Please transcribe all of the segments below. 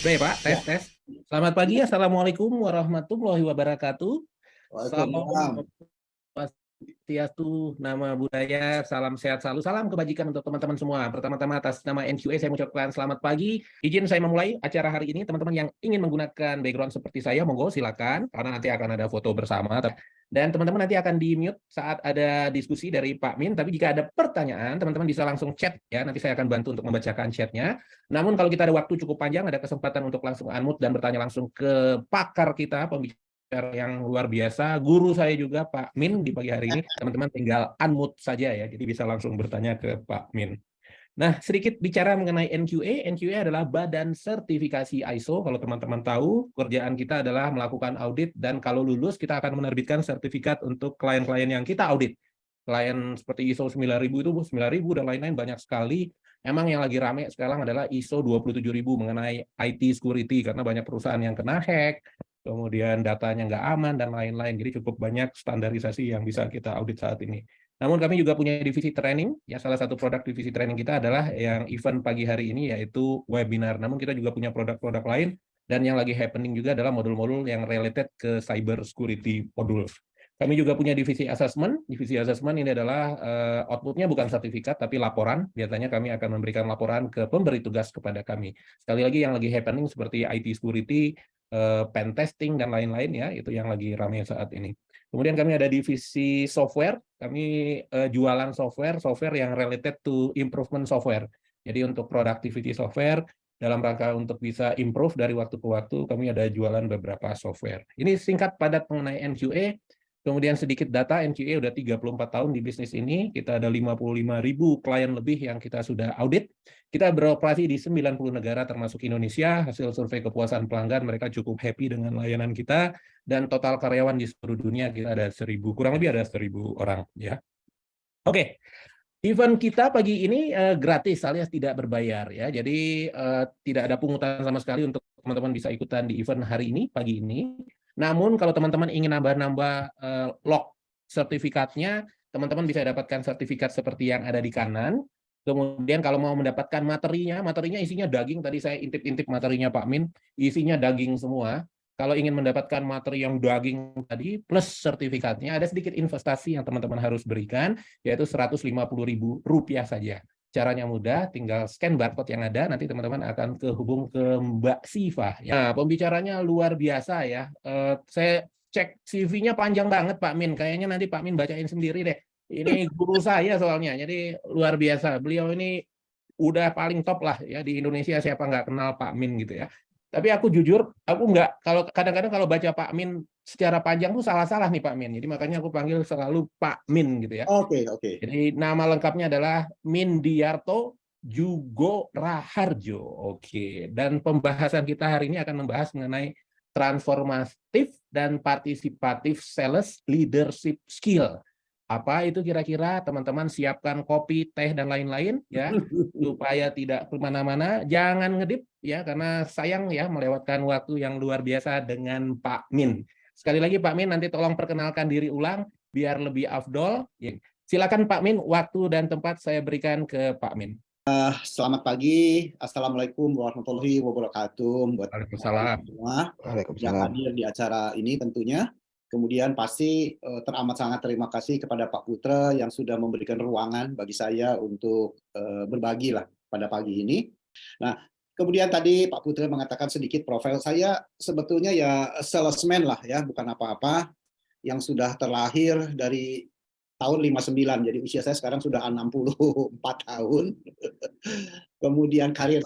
Udah ya Pak, tes Ya, tes. Selamat pagi, Assalamualaikum warahmatullahi wabarakatuh. Salam Waalaikumsalam. Swastiastu, nama budaya, salam sehat selalu, salam kebajikan untuk teman-teman semua. Pertama-tama atas nama NQA saya mengucapkan selamat pagi. Izin saya memulai acara hari ini. Teman-teman yang ingin menggunakan background seperti saya, monggo silakan, karena nanti akan ada foto bersama. Dan teman-teman nanti akan di-mute saat ada diskusi dari Pak Min. Tapi jika ada pertanyaan, teman-teman bisa langsung chat ya. Nanti saya akan bantu untuk membacakan chatnya. Namun kalau kita ada waktu cukup panjang, ada kesempatan untuk langsung unmute dan bertanya langsung ke pakar kita, pembicara yang luar biasa, guru saya juga Pak Min di pagi hari ini. Teman-teman tinggal unmute saja ya, jadi bisa langsung bertanya ke Pak Min. Nah, sedikit bicara mengenai NQA. NQA adalah Badan Sertifikasi ISO. Kalau teman-teman tahu, kerjaan kita adalah melakukan audit dan kalau lulus kita akan menerbitkan sertifikat untuk klien-klien yang kita audit. Klien seperti ISO 9000 itu 9000 dan lain-lain banyak sekali. Emang yang lagi rame sekarang adalah ISO 27000 mengenai IT security karena banyak perusahaan yang kena hack, kemudian datanya nggak aman dan lain-lain. Jadi cukup banyak standarisasi yang bisa kita audit saat ini. Namun kami juga punya divisi training, ya salah satu produk divisi training kita adalah yang event pagi hari ini yaitu webinar. Namun kita juga punya produk-produk lain dan yang lagi happening juga adalah modul-modul yang related ke cyber security modul. Kami juga punya divisi assessment. Divisi assessment ini adalah outputnya bukan sertifikat tapi laporan. Biasanya kami akan memberikan laporan ke pemberi tugas kepada kami. Sekali lagi yang lagi happening seperti IT security, pen testing dan lain-lain ya, itu yang lagi ramai saat ini. Kemudian kami ada divisi software, kami jualan software yang related to improvement software. Jadi untuk productivity software, dalam rangka untuk bisa improve dari waktu ke waktu, kami ada jualan beberapa software. Ini singkat padat mengenai NQA, kemudian sedikit data, NQA udah 34 tahun di bisnis ini, kita ada 55.000 klien lebih yang kita sudah audit. Kita beroperasi di 90 negara termasuk Indonesia, hasil survei kepuasan pelanggan, mereka cukup happy dengan layanan kita, dan total karyawan di seluruh dunia kita ada 1000, kurang lebih ada 1000 orang ya. Oke, event kita pagi ini gratis alias tidak berbayar ya. Jadi tidak ada pungutan sama sekali untuk teman-teman bisa ikutan di event hari ini pagi ini. Namun kalau teman-teman ingin nambah-nambah log sertifikatnya, teman-teman bisa dapatkan sertifikat seperti yang ada di kanan. Kemudian kalau mau mendapatkan materinya isinya daging. Tadi saya intip-intip materinya Pak Min, isinya daging semua. Kalau ingin mendapatkan materi yang daging tadi plus sertifikatnya, ada sedikit investasi yang teman-teman harus berikan, yaitu Rp150.000 saja. Caranya mudah, tinggal scan barcode yang ada, nanti teman-teman akan kehubung ke Mbak Siva. Nah, pembicaranya luar biasa ya. Saya cek CV-nya panjang banget Pak Min, kayaknya nanti Pak Min bacain sendiri deh. Ini guru saya soalnya, jadi luar biasa. Beliau ini udah paling top lah ya di Indonesia, siapa nggak kenal Pak Min gitu ya. Tapi aku jujur, aku nggak, kalau kadang-kadang kalau baca Pak Min secara panjang tuh salah-salah nih Pak Min. Jadi makanya aku panggil selalu Pak Min gitu ya. Oke, oke. Jadi nama lengkapnya adalah Mindiarto Jugo Raharjo. Oke, dan pembahasan kita hari ini akan membahas mengenai transformatif dan partisipatif sales leadership skill. Apa itu kira-kira? Teman-teman siapkan kopi, teh, dan lain-lain ya, supaya tidak kemana-mana. Jangan ngedip ya, karena sayang ya melewatkan waktu yang luar biasa dengan Pak Min. Sekali lagi Pak Min, nanti tolong perkenalkan diri ulang biar lebih afdol. Silakan Pak Min, waktu dan tempat saya berikan ke Pak Min. Selamat pagi. Assalamualaikum warahmatullahi wabarakatuh buat Waalaikumsalam. semua yang Waalaikumsalam. hadir di acara ini tentunya. Kemudian pasti teramat sangat terima kasih kepada Pak Putra yang sudah memberikan ruangan bagi saya untuk berbagi lah pada pagi ini. Nah, kemudian tadi Pak Putra mengatakan sedikit profil saya, sebetulnya ya salesman lah ya, bukan apa-apa, yang sudah terlahir dari tahun 59, jadi usia saya sekarang sudah 64 tahun. Kemudian karir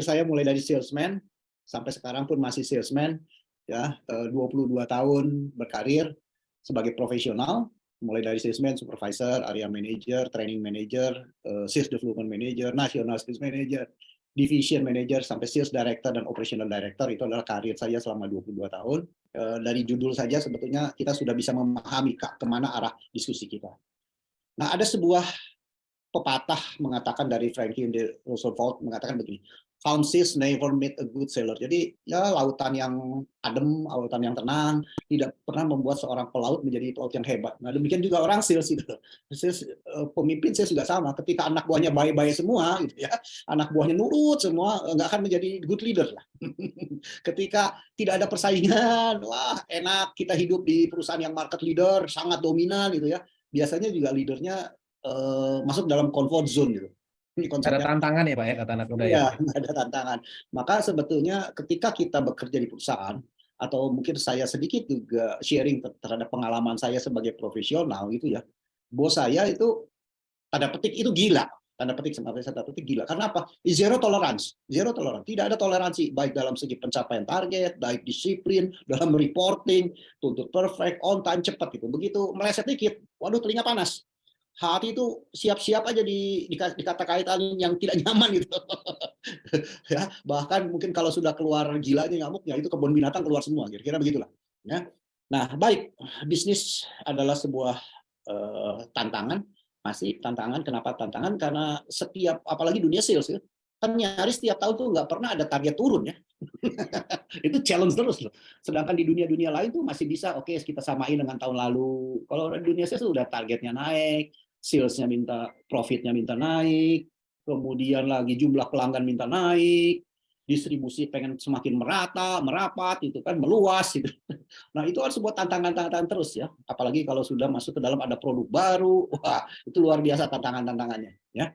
saya mulai dari salesman sampai sekarang pun masih salesman ya, 22 tahun berkarir sebagai profesional, mulai dari salesman, supervisor, area manager, training manager, sales development manager, national sales manager, division manager, sampai sales director dan operational director. Itu adalah karir saya selama 22 tahun. Dari judul saja sebetulnya kita sudah bisa memahami kemana arah diskusi kita. Nah, ada sebuah pepatah mengatakan dari Franklin D. Roosevelt mengatakan begini, calm seas never meet a good sailor. Jadi ya lautan yang adem, lautan yang tenang, tidak pernah membuat seorang pelaut menjadi pelaut yang hebat. Nah demikian juga orang sales itu. Sales, pemimpin sales juga sama. Ketika anak buahnya baik-baik semua, gitu ya, anak buahnya nurut semua, nggak akan menjadi good leader lah. Ketika tidak ada persaingan, wah enak kita hidup di perusahaan yang market leader, sangat dominan gitu ya. Biasanya juga leadernya masuk dalam comfort zone gitu. Ini Ada konsepnya. tantangan ya Pak ya, kata anak muda ya. Iya, nggak ada tantangan. Maka sebetulnya ketika kita bekerja di perusahaan, atau mungkin saya sedikit juga sharing terhadap pengalaman saya sebagai profesional gitu ya, bos saya itu tanda petik itu gila, tanda petik sama saya tanda petik gila. Karena apa? Zero tolerance, zero tolerance. Tidak ada toleransi baik dalam segi pencapaian target, baik disiplin, dalam reporting, tuntut perfect, on time, cepat gitu. Begitu meleset dikit, waduh telinga panas. Hati itu siap-siap aja dikata-katain yang tidak nyaman gitu. Ya, bahkan mungkin kalau sudah keluar gilanya nyamuknya itu kebun binatang keluar semua, kira-kira begitulah. Ya. Nah, baik, bisnis adalah sebuah tantangan, masih tantangan. Kenapa tantangan? Karena setiap, apalagi dunia sales ya, kan nyaris setiap tahun tuh nggak pernah ada target turun ya. Itu challenge terus loh. Sedangkan di dunia-dunia lain tuh masih bisa, oke kita samain dengan tahun lalu. Kalau di dunia sales sudah targetnya naik, salesnya minta, profitnya minta naik, kemudian lagi jumlah pelanggan minta naik, distribusi pengen semakin merata, merapat, itu kan meluas. Gitu. Nah itu harus sebuah tantangan-tantangan terus ya. Apalagi kalau sudah masuk ke dalam ada produk baru, wah itu luar biasa tantangan-tantangannya. Ya.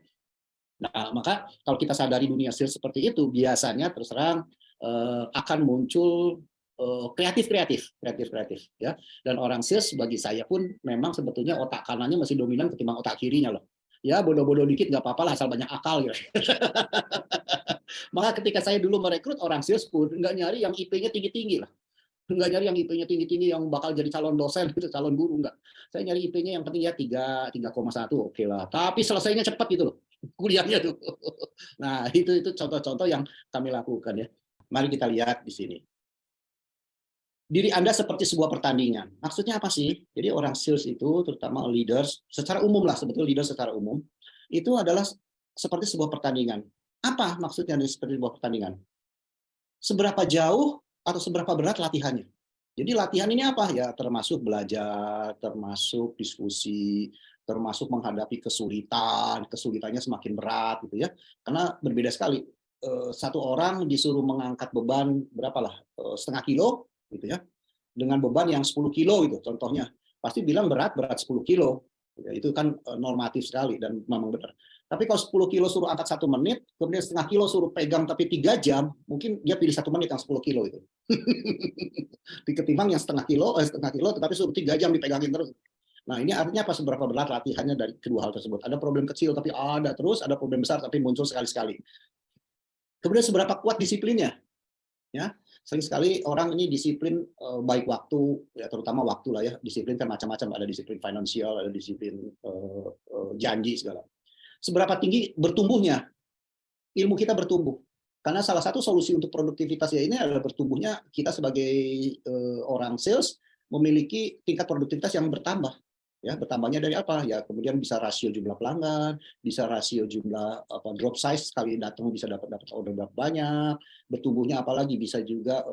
Nah maka kalau kita sadari dunia sales seperti itu, biasanya terus terang akan muncul kreatif ya. Dan orang sales bagi saya pun memang sebetulnya otak kanannya masih dominan ketimbang otak kirinya loh. Ya bodoh-bodoh dikit nggak apa-apa lah asal banyak akal gitu. Maka ketika saya dulu merekrut orang sales pun nggak nyari yang IP-nya tinggi-tinggi lah. Nggak nyari yang IP-nya tinggi-tinggi yang bakal jadi calon dosen gitu, calon guru nggak. Saya nyari IP-nya yang penting ya 3,1 oke lah. Tapi selesainya cepat gitu loh. Kuliahnya tuh. Nah, itu contoh-contoh yang kami lakukan ya. Mari kita lihat di sini. Diri Anda seperti sebuah pertandingan. Maksudnya apa sih? Jadi orang sales itu, terutama leaders, secara umum lah, sebetulnya leaders secara umum, itu adalah seperti sebuah pertandingan. Apa maksudnya seperti sebuah pertandingan? Seberapa jauh atau seberapa berat latihannya? Jadi latihan ini apa? Ya termasuk belajar, termasuk diskusi, termasuk menghadapi kesulitan, kesulitannya semakin berat gitu ya. Karena berbeda sekali. Satu orang disuruh mengangkat beban berapalah setengah kilo gitu ya, dengan beban yang 10 kilo gitu contohnya. Pasti bilang berat 10 kilo. Ya, itu kan normatif sekali dan memang benar. Tapi kalau 10 kilo suruh angkat 1 menit, kemudian setengah kilo suruh pegang tapi 3 jam, mungkin dia pilih 1 menit yang 10 kilo itu. Ketimbang yang setengah kilo tetapi suruh 3 jam dipegangin terus. Nah ini artinya apa, seberapa berat latihannya dari kedua hal tersebut. Ada problem kecil tapi ada terus, ada problem besar tapi muncul sekali-sekali. Kemudian seberapa kuat disiplinnya. Ya, sering sekali orang ini disiplin baik waktu, ya terutama waktu lah ya. Disiplin kan macam-macam, ada disiplin finansial, ada disiplin janji segala. Seberapa tinggi bertumbuhnya ilmu kita bertumbuh. Karena salah satu solusi untuk produktivitas ya ini adalah bertumbuhnya kita sebagai orang sales memiliki tingkat produktivitas yang bertambah. Ya, bertambahnya dari apa? Ya, kemudian bisa rasio jumlah pelanggan, bisa rasio jumlah drop size, sekali datang bisa dapat order berapa banyak, bertumbuhnya apalagi bisa juga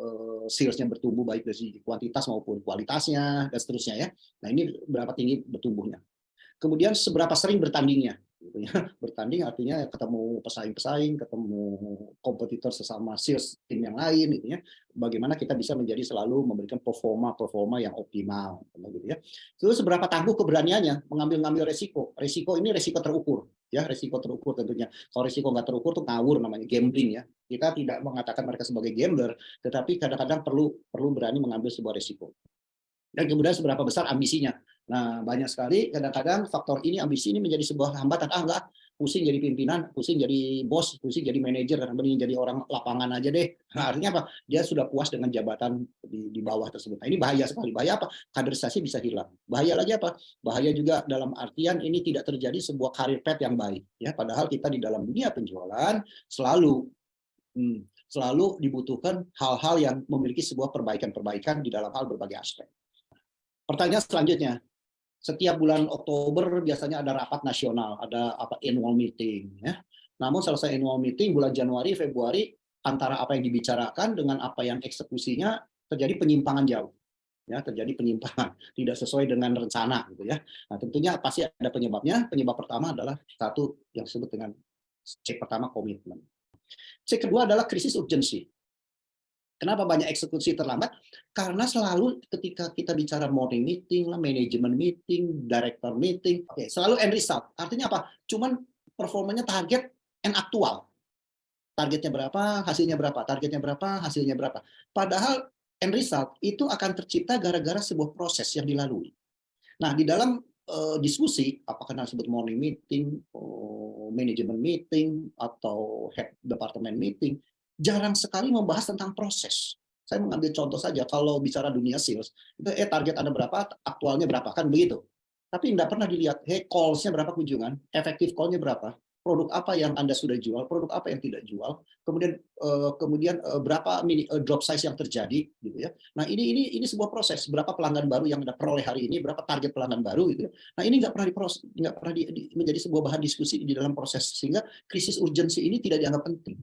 sales-nya bertumbuh baik dari segi kuantitas maupun kualitasnya dan seterusnya ya. Nah, ini berapa tinggi bertumbuhnya. Kemudian seberapa sering bertandingnya. Gitu ya. Bertanding artinya ketemu pesaing-pesaing, ketemu kompetitor sesama sales tim yang lain, gitu ya. Bagaimana kita bisa menjadi selalu memberikan performa yang optimal, gitu ya. Terus seberapa tangguh keberaniannya mengambil resiko. Resiko ini resiko terukur, ya resiko terukur tentunya. Kalau resiko nggak terukur tuh ngawur namanya, gambling ya. Kita tidak mengatakan mereka sebagai gambler, tetapi kadang-kadang perlu berani mengambil sebuah resiko. Dan kemudian seberapa besar ambisinya. Nah, banyak sekali kadang-kadang faktor ini, ambisi ini menjadi sebuah hambatan. Enggak, pusing jadi pimpinan, pusing jadi bos, pusing jadi manajer, mending jadi orang lapangan aja deh. Nah, artinya apa? Dia sudah puas dengan jabatan di bawah tersebut. Nah, ini bahaya sekali. Bahaya apa? Kaderisasi bisa hilang. Bahaya lagi apa? Bahaya juga dalam artian ini tidak terjadi sebuah career path yang baik. Ya, padahal kita di dalam dunia penjualan selalu dibutuhkan hal-hal yang memiliki sebuah perbaikan-perbaikan di dalam hal berbagai aspek. Pertanyaan selanjutnya, setiap bulan Oktober biasanya ada rapat nasional, ada annual meeting, ya. Namun selesai annual meeting bulan Januari, Februari, antara apa yang dibicarakan dengan apa yang eksekusinya terjadi penyimpangan jauh. Ya, terjadi penyimpangan, tidak sesuai dengan rencana gitu ya. Nah, tentunya pasti ada penyebabnya. Penyebab pertama adalah satu yang disebut dengan C pertama komitmen. C kedua adalah krisis urgensi. Kenapa banyak eksekusi terlambat? Karena selalu ketika kita bicara morning meeting, manajemen meeting, director meeting, selalu end result. Artinya apa? Cuman performanya target and aktual. Targetnya berapa, hasilnya berapa, targetnya berapa, hasilnya berapa. Padahal end result itu akan tercipta gara-gara sebuah proses yang dilalui. Nah, di dalam diskusi, apakah disebut morning meeting, manajemen meeting, atau head department meeting, jarang sekali membahas tentang proses. Saya mengambil contoh saja, kalau bicara dunia sales, itu target Anda berapa, aktualnya berapa, kan begitu. Tapi tidak pernah dilihat, calls-nya berapa kunjungan, efektif call-nya berapa, produk apa yang Anda sudah jual, produk apa yang tidak jual, kemudian berapa drop size yang terjadi, gitu ya. Nah, ini sebuah proses, berapa pelanggan baru yang Anda peroleh hari ini, berapa target pelanggan baru, gitu ya. Nah, ini nggak pernah menjadi sebuah bahan diskusi di dalam proses, sehingga krisis urgensi ini tidak dianggap penting.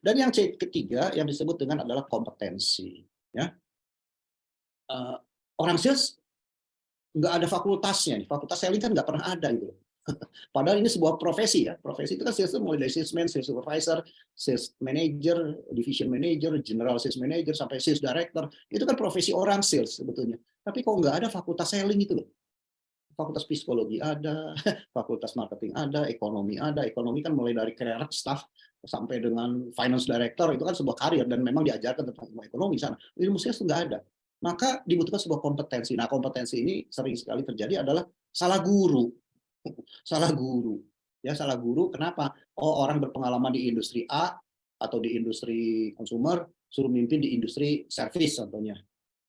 Dan yang ketiga yang disebut dengan adalah kompetensi. Ya. Orang sales nggak ada fakultasnya, fakultas selling kan nggak pernah ada gitu. Padahal ini sebuah profesi ya. Profesi itu kan sales mulai dari salesman, sales supervisor, sales manager, division manager, general sales manager, sampai sales director. Itu kan profesi orang sales sebetulnya. Tapi kok nggak ada fakultas selling itu loh. Fakultas psikologi ada, fakultas marketing ada, ekonomi ada. Ekonomi kan mulai dari career staff sampai dengan finance director, itu kan sebuah karir dan memang diajarkan tentang ilmu ekonomi sana. Ilmu sales itu nggak ada. Maka dibutuhkan sebuah kompetensi. Nah, kompetensi ini sering sekali terjadi adalah salah guru. Salah guru. Ya, salah guru kenapa? Oh, orang berpengalaman di industri A atau di industri consumer suruh mimpin di industri service contohnya.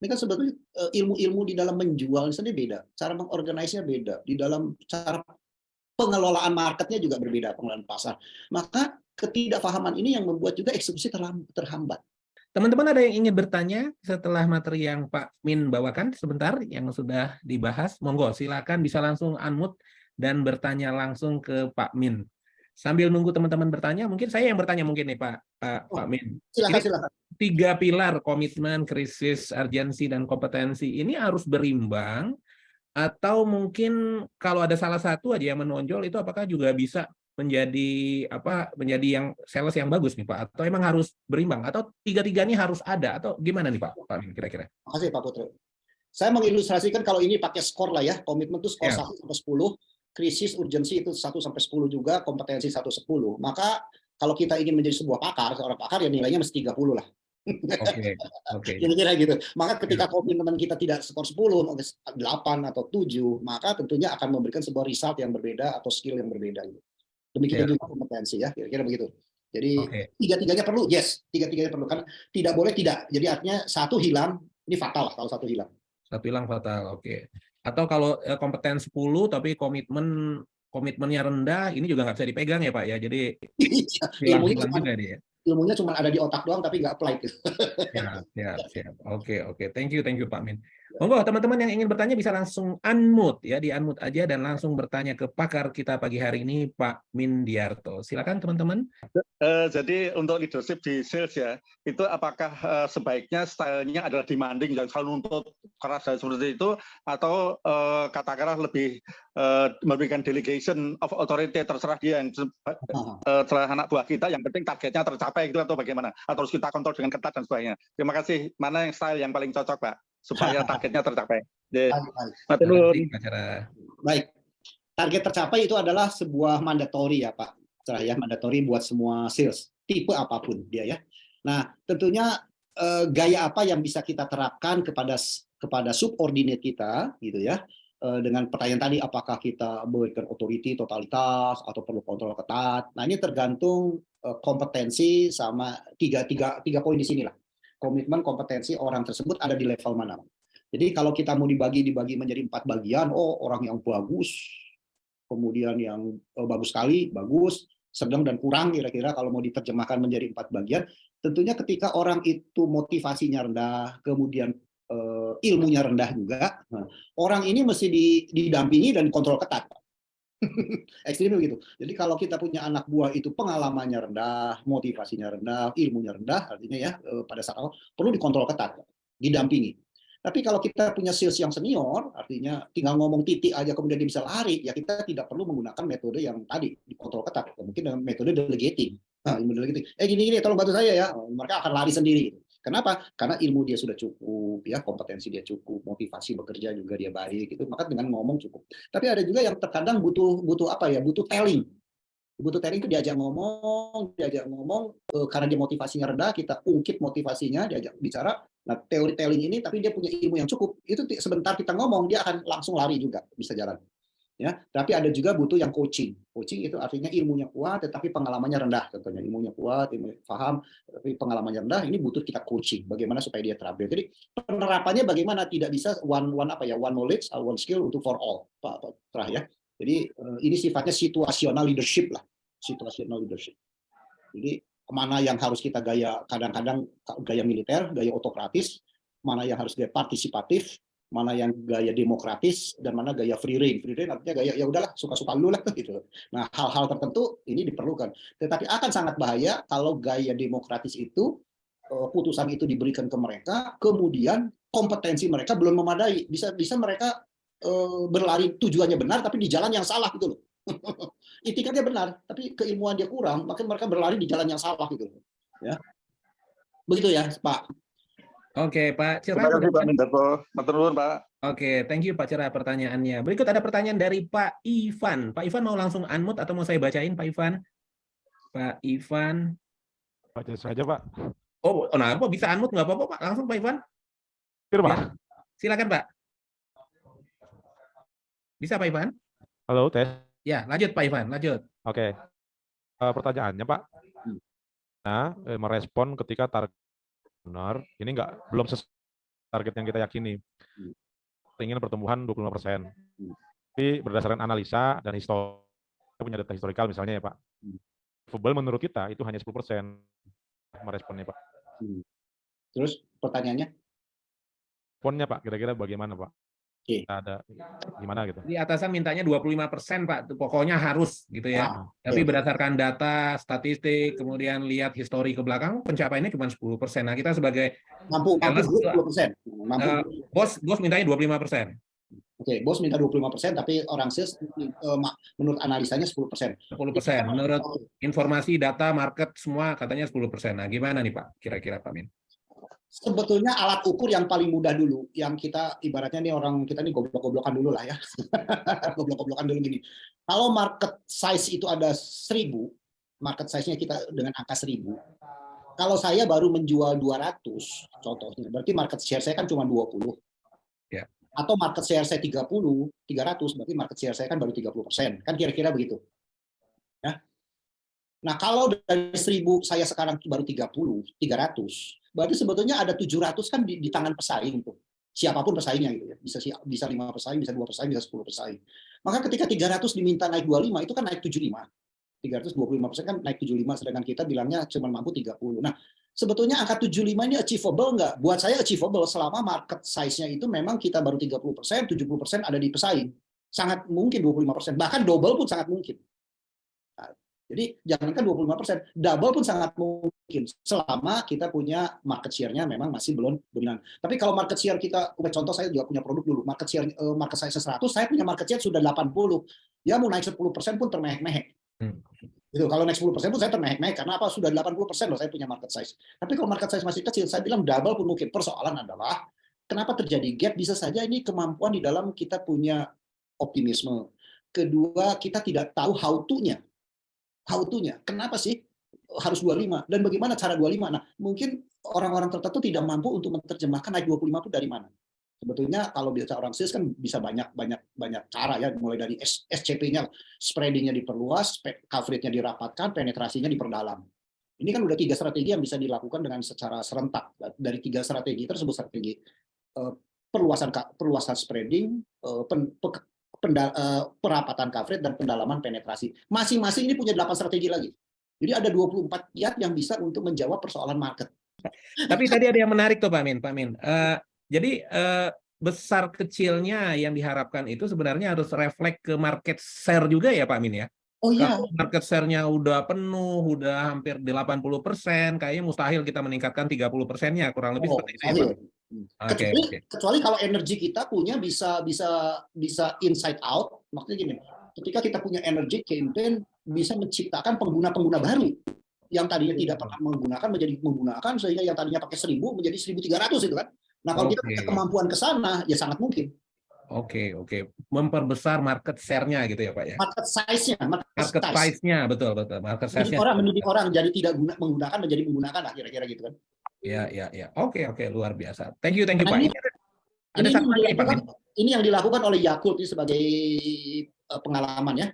Ini kan sebetulnya ilmu-ilmu di dalam menjual sendiri beda, cara mengorganisasinya beda, di dalam cara pengelolaan marketnya juga berbeda, pengelolaan pasar. Maka ketidakpahaman ini yang membuat juga eksekusi terhambat. Teman-teman ada yang ingin bertanya setelah materi yang Pak Min bawakan sebentar, yang sudah dibahas? Monggo, silakan bisa langsung unmute dan bertanya langsung ke Pak Min. Sambil nunggu teman-teman bertanya, mungkin saya yang bertanya mungkin nih Pak Min. Silakan. 3 pilar komitmen, krisis, urgensi, dan kompetensi ini harus berimbang, atau mungkin kalau ada salah satu aja yang menonjol itu apakah juga bisa menjadi yang sales yang bagus nih Pak, atau emang harus berimbang, atau tiga-tiganya harus ada, atau gimana nih Pak Min kira-kira? Terima kasih Pak Putri. Saya mengilustrasikan kalau ini pakai skor lah ya, komitmen itu skor 1 sampai 10, krisis urgensi itu 1 sampai 10 juga, kompetensi 1 sampai 10. Maka kalau kita ingin menjadi seorang pakar ya nilainya mesti 30 lah. Oke. Kira-kira gitu. Maka ketika komitmen kita tidak skor 10, 8 atau 7, maka tentunya akan memberikan sebuah result yang berbeda atau skill yang berbeda. Demikian juga kompetensi ya, kira-kira begitu. Jadi tiga-tiganya perlu, yes, tiga-tiganya perlu. Kan tidak boleh tidak. Jadi artinya satu hilang, ini fatal kalau satu hilang. Satu hilang fatal, oke. Atau kalau kompeten 10 tapi komitmennya rendah, ini juga nggak bisa dipegang ya Pak ya. Jadi hilang juga dia. Ilmunya cuma ada di otak doang tapi nggak apply gitu. Siap. Oke. Thank you Pak Min. Monggo teman-teman yang ingin bertanya bisa langsung unmute ya, di unmute aja dan langsung bertanya ke pakar kita pagi hari ini Pak Min Diarto. Silakan teman-teman. Jadi untuk leadership di sales ya, itu apakah sebaiknya stylenya adalah demanding dan selalu nuntut keras dan seperti itu, atau katakanlah lebih memberikan delegation of authority, terserah dia yang terserah anak buah kita, yang penting targetnya tercapai gitu, atau bagaimana, atau harus kita kontrol dengan ketat dan sebagainya. Terima kasih. Mana yang style yang paling cocok Pak supaya targetnya tercapai? Baik. Target tercapai itu adalah sebuah mandatory ya Pak. Ya, mandatory buat semua sales, tipe apapun dia ya. Nah, tentunya gaya apa yang bisa kita terapkan kepada subordinate kita gitu ya. Dengan pertanyaan tadi, apakah kita memberikan authority totalitas atau perlu kontrol ketat. Nah, ini tergantung kompetensi sama tiga poin di sini lah. Komitmen, kompetensi orang tersebut ada di level mana. Jadi kalau kita mau dibagi menjadi 4 bagian, orang yang bagus, kemudian yang bagus sekali, bagus, sedang dan kurang, kira-kira kalau mau diterjemahkan menjadi 4 bagian, tentunya ketika orang itu motivasinya rendah, kemudian ilmunya rendah juga, orang ini mesti didampingi dan kontrol ketat. Ekstrim begitu. Jadi kalau kita punya anak buah itu pengalamannya rendah, motivasinya rendah, ilmunya rendah, artinya ya pada saat awal perlu dikontrol ketat, didampingi. Tapi kalau kita punya sales yang senior, artinya tinggal ngomong titik aja kemudian dia bisa lari, ya kita tidak perlu menggunakan metode yang tadi dikontrol ketat. Mungkin dengan metode delegating. Nah, ilmu delegating. Gini, tolong bantu saya ya. Mereka akan lari sendiri. Kenapa? Karena ilmu dia sudah cukup, ya kompetensi dia cukup, motivasi bekerja juga dia baik, itu maka dengan ngomong cukup. Tapi ada juga yang terkadang butuh apa ya? Butuh telling. Butuh telling itu diajak ngomong karena dia motivasinya rendah, kita ungkit motivasinya, diajak bicara. Nah, teori telling ini tapi dia punya ilmu yang cukup. Itu sebentar kita ngomong dia akan langsung lari juga, bisa jalan. Ya, tapi ada juga butuh yang coaching. Coaching itu artinya ilmunya kuat tetapi pengalamannya rendah. Contohnya ilmunya kuat, ilmunya paham, tapi pengalamannya rendah, ini butuh kita coaching. Bagaimana supaya dia terampil. Jadi penerapannya bagaimana, tidak bisa one knowledge, one skill untuk for all. Pak Trah ya. Jadi ini sifatnya situational leadership lah. Situational leadership. Jadi mana yang harus kita gaya, kadang-kadang gaya militer, gaya autokratis, mana yang harus gaya partisipatif, mana yang gaya demokratis, dan mana gaya free reign. Free reign artinya gaya ya udahlah suka-suka lu lah gitu. Nah, hal-hal tertentu ini diperlukan. Tetapi akan sangat bahaya kalau gaya demokratis itu putusan itu diberikan ke mereka, kemudian kompetensi mereka belum memadai. Bisa mereka berlari tujuannya benar tapi di jalan yang salah gitu loh. Itikadnya benar, tapi keilmuan dia kurang, maka mereka berlari di jalan yang salah gitu. Ya. Begitu ya, Pak. Oke, Pak Cira. Terima kasih Pak Mindarto. Matur nuwun, Pak. Oke, thank you Pak Cira pertanyaannya. Berikut ada pertanyaan dari Pak Ivan. Pak Ivan mau langsung unmute atau mau saya bacain, Pak Ivan? Pak Ivan. Baca saja, Pak. Oh, nah, Pak bisa unmute nggak apa-apa, Pak? Langsung Pak Ivan. Pak. Ya. Silakan, Pak. Bisa, Pak Ivan? Halo, tes. Ya, lanjut Pak Ivan, lanjut. Oke. Pertanyaannya, Pak. Nah, merespon ketika target benar, ini belum sesuai target yang kita yakini. Ingin pertumbuhan 25%. Tapi berdasarkan analisa dan punya data historikal misalnya ya, Pak. Probable menurut kita itu hanya 10% meresponnya, Pak. Terus pertanyaannya? Responnya, Pak, kira-kira bagaimana, Pak? Oke. Ada gimana gitu? Di atasan mintanya 25%, Pak. Pokoknya harus gitu ya. Tapi berdasarkan data, statistik, kemudian lihat histori ke belakang, pencapaiannya cuma 10%. Nah, kita sebagai mampu 10%. Bos mintanya 25%. Oke, bos minta 25%, tapi orang sales menurut analisanya 10%. 10%. Menurut informasi, data, market, semua katanya 10%. Nah, gimana nih Pak, kira-kira Pak Min? Sebetulnya alat ukur yang paling mudah dulu, yang kita ibaratnya nih orang kita nih goblok-goblokan dulu lah ya. Goblok-goblokan dulu gini. Kalau market size itu ada 1000, market size-nya kita dengan angka 1000. Kalau saya baru menjual 200, contohnya, berarti market share saya kan cuma 20. Ya. Atau market share saya 30, 300, berarti market share saya kan baru 30%. Kan kira-kira begitu. Ya. Nah, kalau dari 1000 saya sekarang baru 30, 300, berarti sebetulnya ada 700 kan di tangan pesaing tuh. Siapapun pesaingnya gitu ya. Bisa 5 pesaing, bisa 2 pesaing, bisa 10 pesaing. Maka ketika 300 diminta naik 25, itu kan naik 75. 325% kan naik 75, sedangkan kita bilangnya cuma mampu 30. Nah, sebetulnya angka 75 ini achievable nggak? Buat saya achievable selama market size-nya itu memang kita baru 30%, 70% ada di pesaing. Sangat mungkin 25%, bahkan double pun sangat mungkin. Nah, jadi jangankan 25%, double pun sangat mungkin selama kita punya market share-nya memang masih belum dominan. Tapi kalau market share kita, contoh saya juga punya produk dulu, market size 100, saya punya market share sudah 80. Ya mau naik 10% pun termehek-mehek. Gitu. Kalau naik 10% pun saya termehek-mehek, karena apa? Sudah 80% loh saya punya market size. Tapi kalau market size masih kecil, saya bilang double pun mungkin. Persoalan adalah kenapa terjadi gap? Bisa saja ini kemampuan di dalam kita punya optimisme. Kedua, kita tidak tahu how to-nya. How to-nya. Kenapa sih harus 25? Dan bagaimana cara 25? Nah, mungkin orang-orang tertentu tidak mampu untuk menerjemahkan naik 25 itu dari mana. Sebetulnya kalau biasa orang sales kan bisa banyak cara ya, mulai dari SCP-nya, spreading-nya diperluas, coverage-nya dirapatkan, penetrasinya diperdalam. Ini kan udah 3 strategi yang bisa dilakukan dengan secara serentak. Dari 3 strategi tersebut, strategi perluasan spreading, perapatan coverage, dan pendalaman penetrasi. Masing-masing ini punya 8 strategi lagi. Jadi ada 24 kiat yang bisa untuk menjawab persoalan market. Tapi tadi ada yang menarik tuh Pak Min. Jadi besar kecilnya yang diharapkan itu sebenarnya harus refleks ke market share juga ya Pak Amin ya? Oh iya, Kalau market share-nya udah penuh, udah hampir 80%, kayaknya mustahil kita meningkatkan 30%-nya, kurang lebih seperti itu ya Pak. Oke, oke. Kecuali kalau energi kita punya bisa inside out, maksudnya gini, ketika kita punya energy campaign bisa menciptakan pengguna-pengguna baru yang tadinya tidak pernah menggunakan menjadi menggunakan, sehingga yang tadinya pakai 1000 menjadi 1300 itu kan. Nah, kalau kita punya kemampuan ke sana ya sangat mungkin. Oke. Memperbesar market share-nya gitu ya Pak ya. Market size-nya, Market size-nya, betul. Market size-nya. Mendidik orang jadi tidak menggunakan menjadi menggunakan lah, kira-kira gitu kan. Ya. Oke, luar biasa. Thank you Pak. Ini yang dilakukan oleh Yakult ini sebagai pengalaman ya.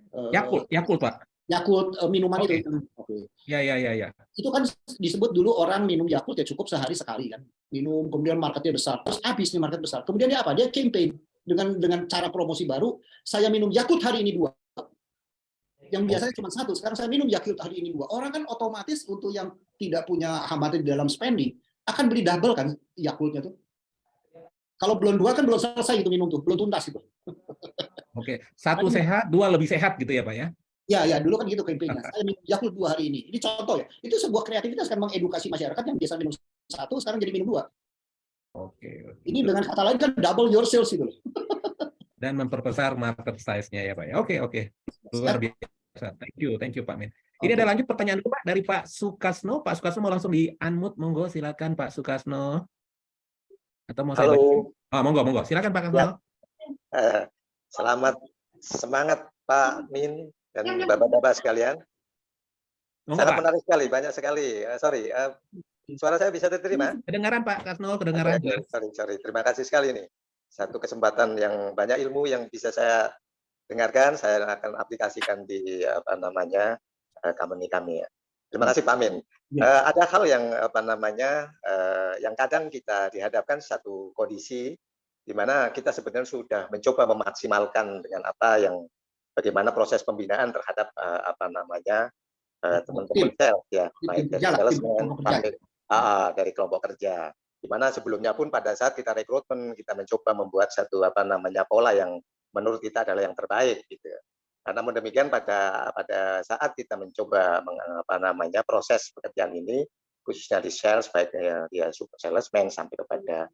Yakult Pak. Yakult minuman itu. Ya. Itu kan disebut dulu orang minum Yakult ya cukup sehari sekali kan. Minum, kemudian marketnya besar, terus habis nih market besar. Kemudian dia apa? Dia campaign dengan cara promosi baru. Saya minum Yakult hari ini 2. Yang biasanya cuma 1, sekarang saya minum Yakult hari ini 2. Orang kan otomatis untuk yang tidak punya hambatan di dalam spending akan beli double kan Yakultnya tuh. Kalau belum 2 kan belum selesai itu minum tuh, belum tuntas itu. Oke, 1 sehat, 2 lebih sehat gitu ya Pak ya? Ya, dulu kan gitu campaign-nya. Saya minum Yakult 2 hari ini. Ini contoh ya. Itu sebuah kreativitas kan mengedukasi masyarakat yang biasa minum 1 sekarang jadi minum 2. Oke. Ini dengan kata lain kan double your sales itu loh. Dan memperbesar market size-nya ya Pak ya. Oke. Luar biasa. Thank you Pak Min. Ini ada lanjut pertanyaan Pak dari Pak Sukasno. Pak Sukasno mau langsung di unmute, monggo silakan Pak Sukasno. Atau mau saya baca? Monggo. Silakan Pak Sukasno. Selamat semangat Pak Min dan Bapak-bapak sekalian. Sangat menarik sekali, banyak sekali. Suara saya bisa diterima? Kedengaran Pak Kasno, kedengaran. Sorry. Terima kasih sekali nih. Satu kesempatan yang banyak ilmu yang bisa saya dengarkan, saya akan aplikasikan di company kami ya. Terima kasih Pak Min. Ada hal yang yang kadang kita dihadapkan satu kondisi di mana kita sebenarnya sudah mencoba memaksimalkan dengan bagaimana proses pembinaan terhadap teman-teman sales ya, baik dari salesman, dari kelompok kerja. Di mana sebelumnya pun pada saat kita rekrutmen kita mencoba membuat satu pola yang menurut kita adalah yang terbaik gitu. Namun demikian pada saat kita mencoba proses pekerjaan ini khususnya di sales baik dia super salesman sampai kepada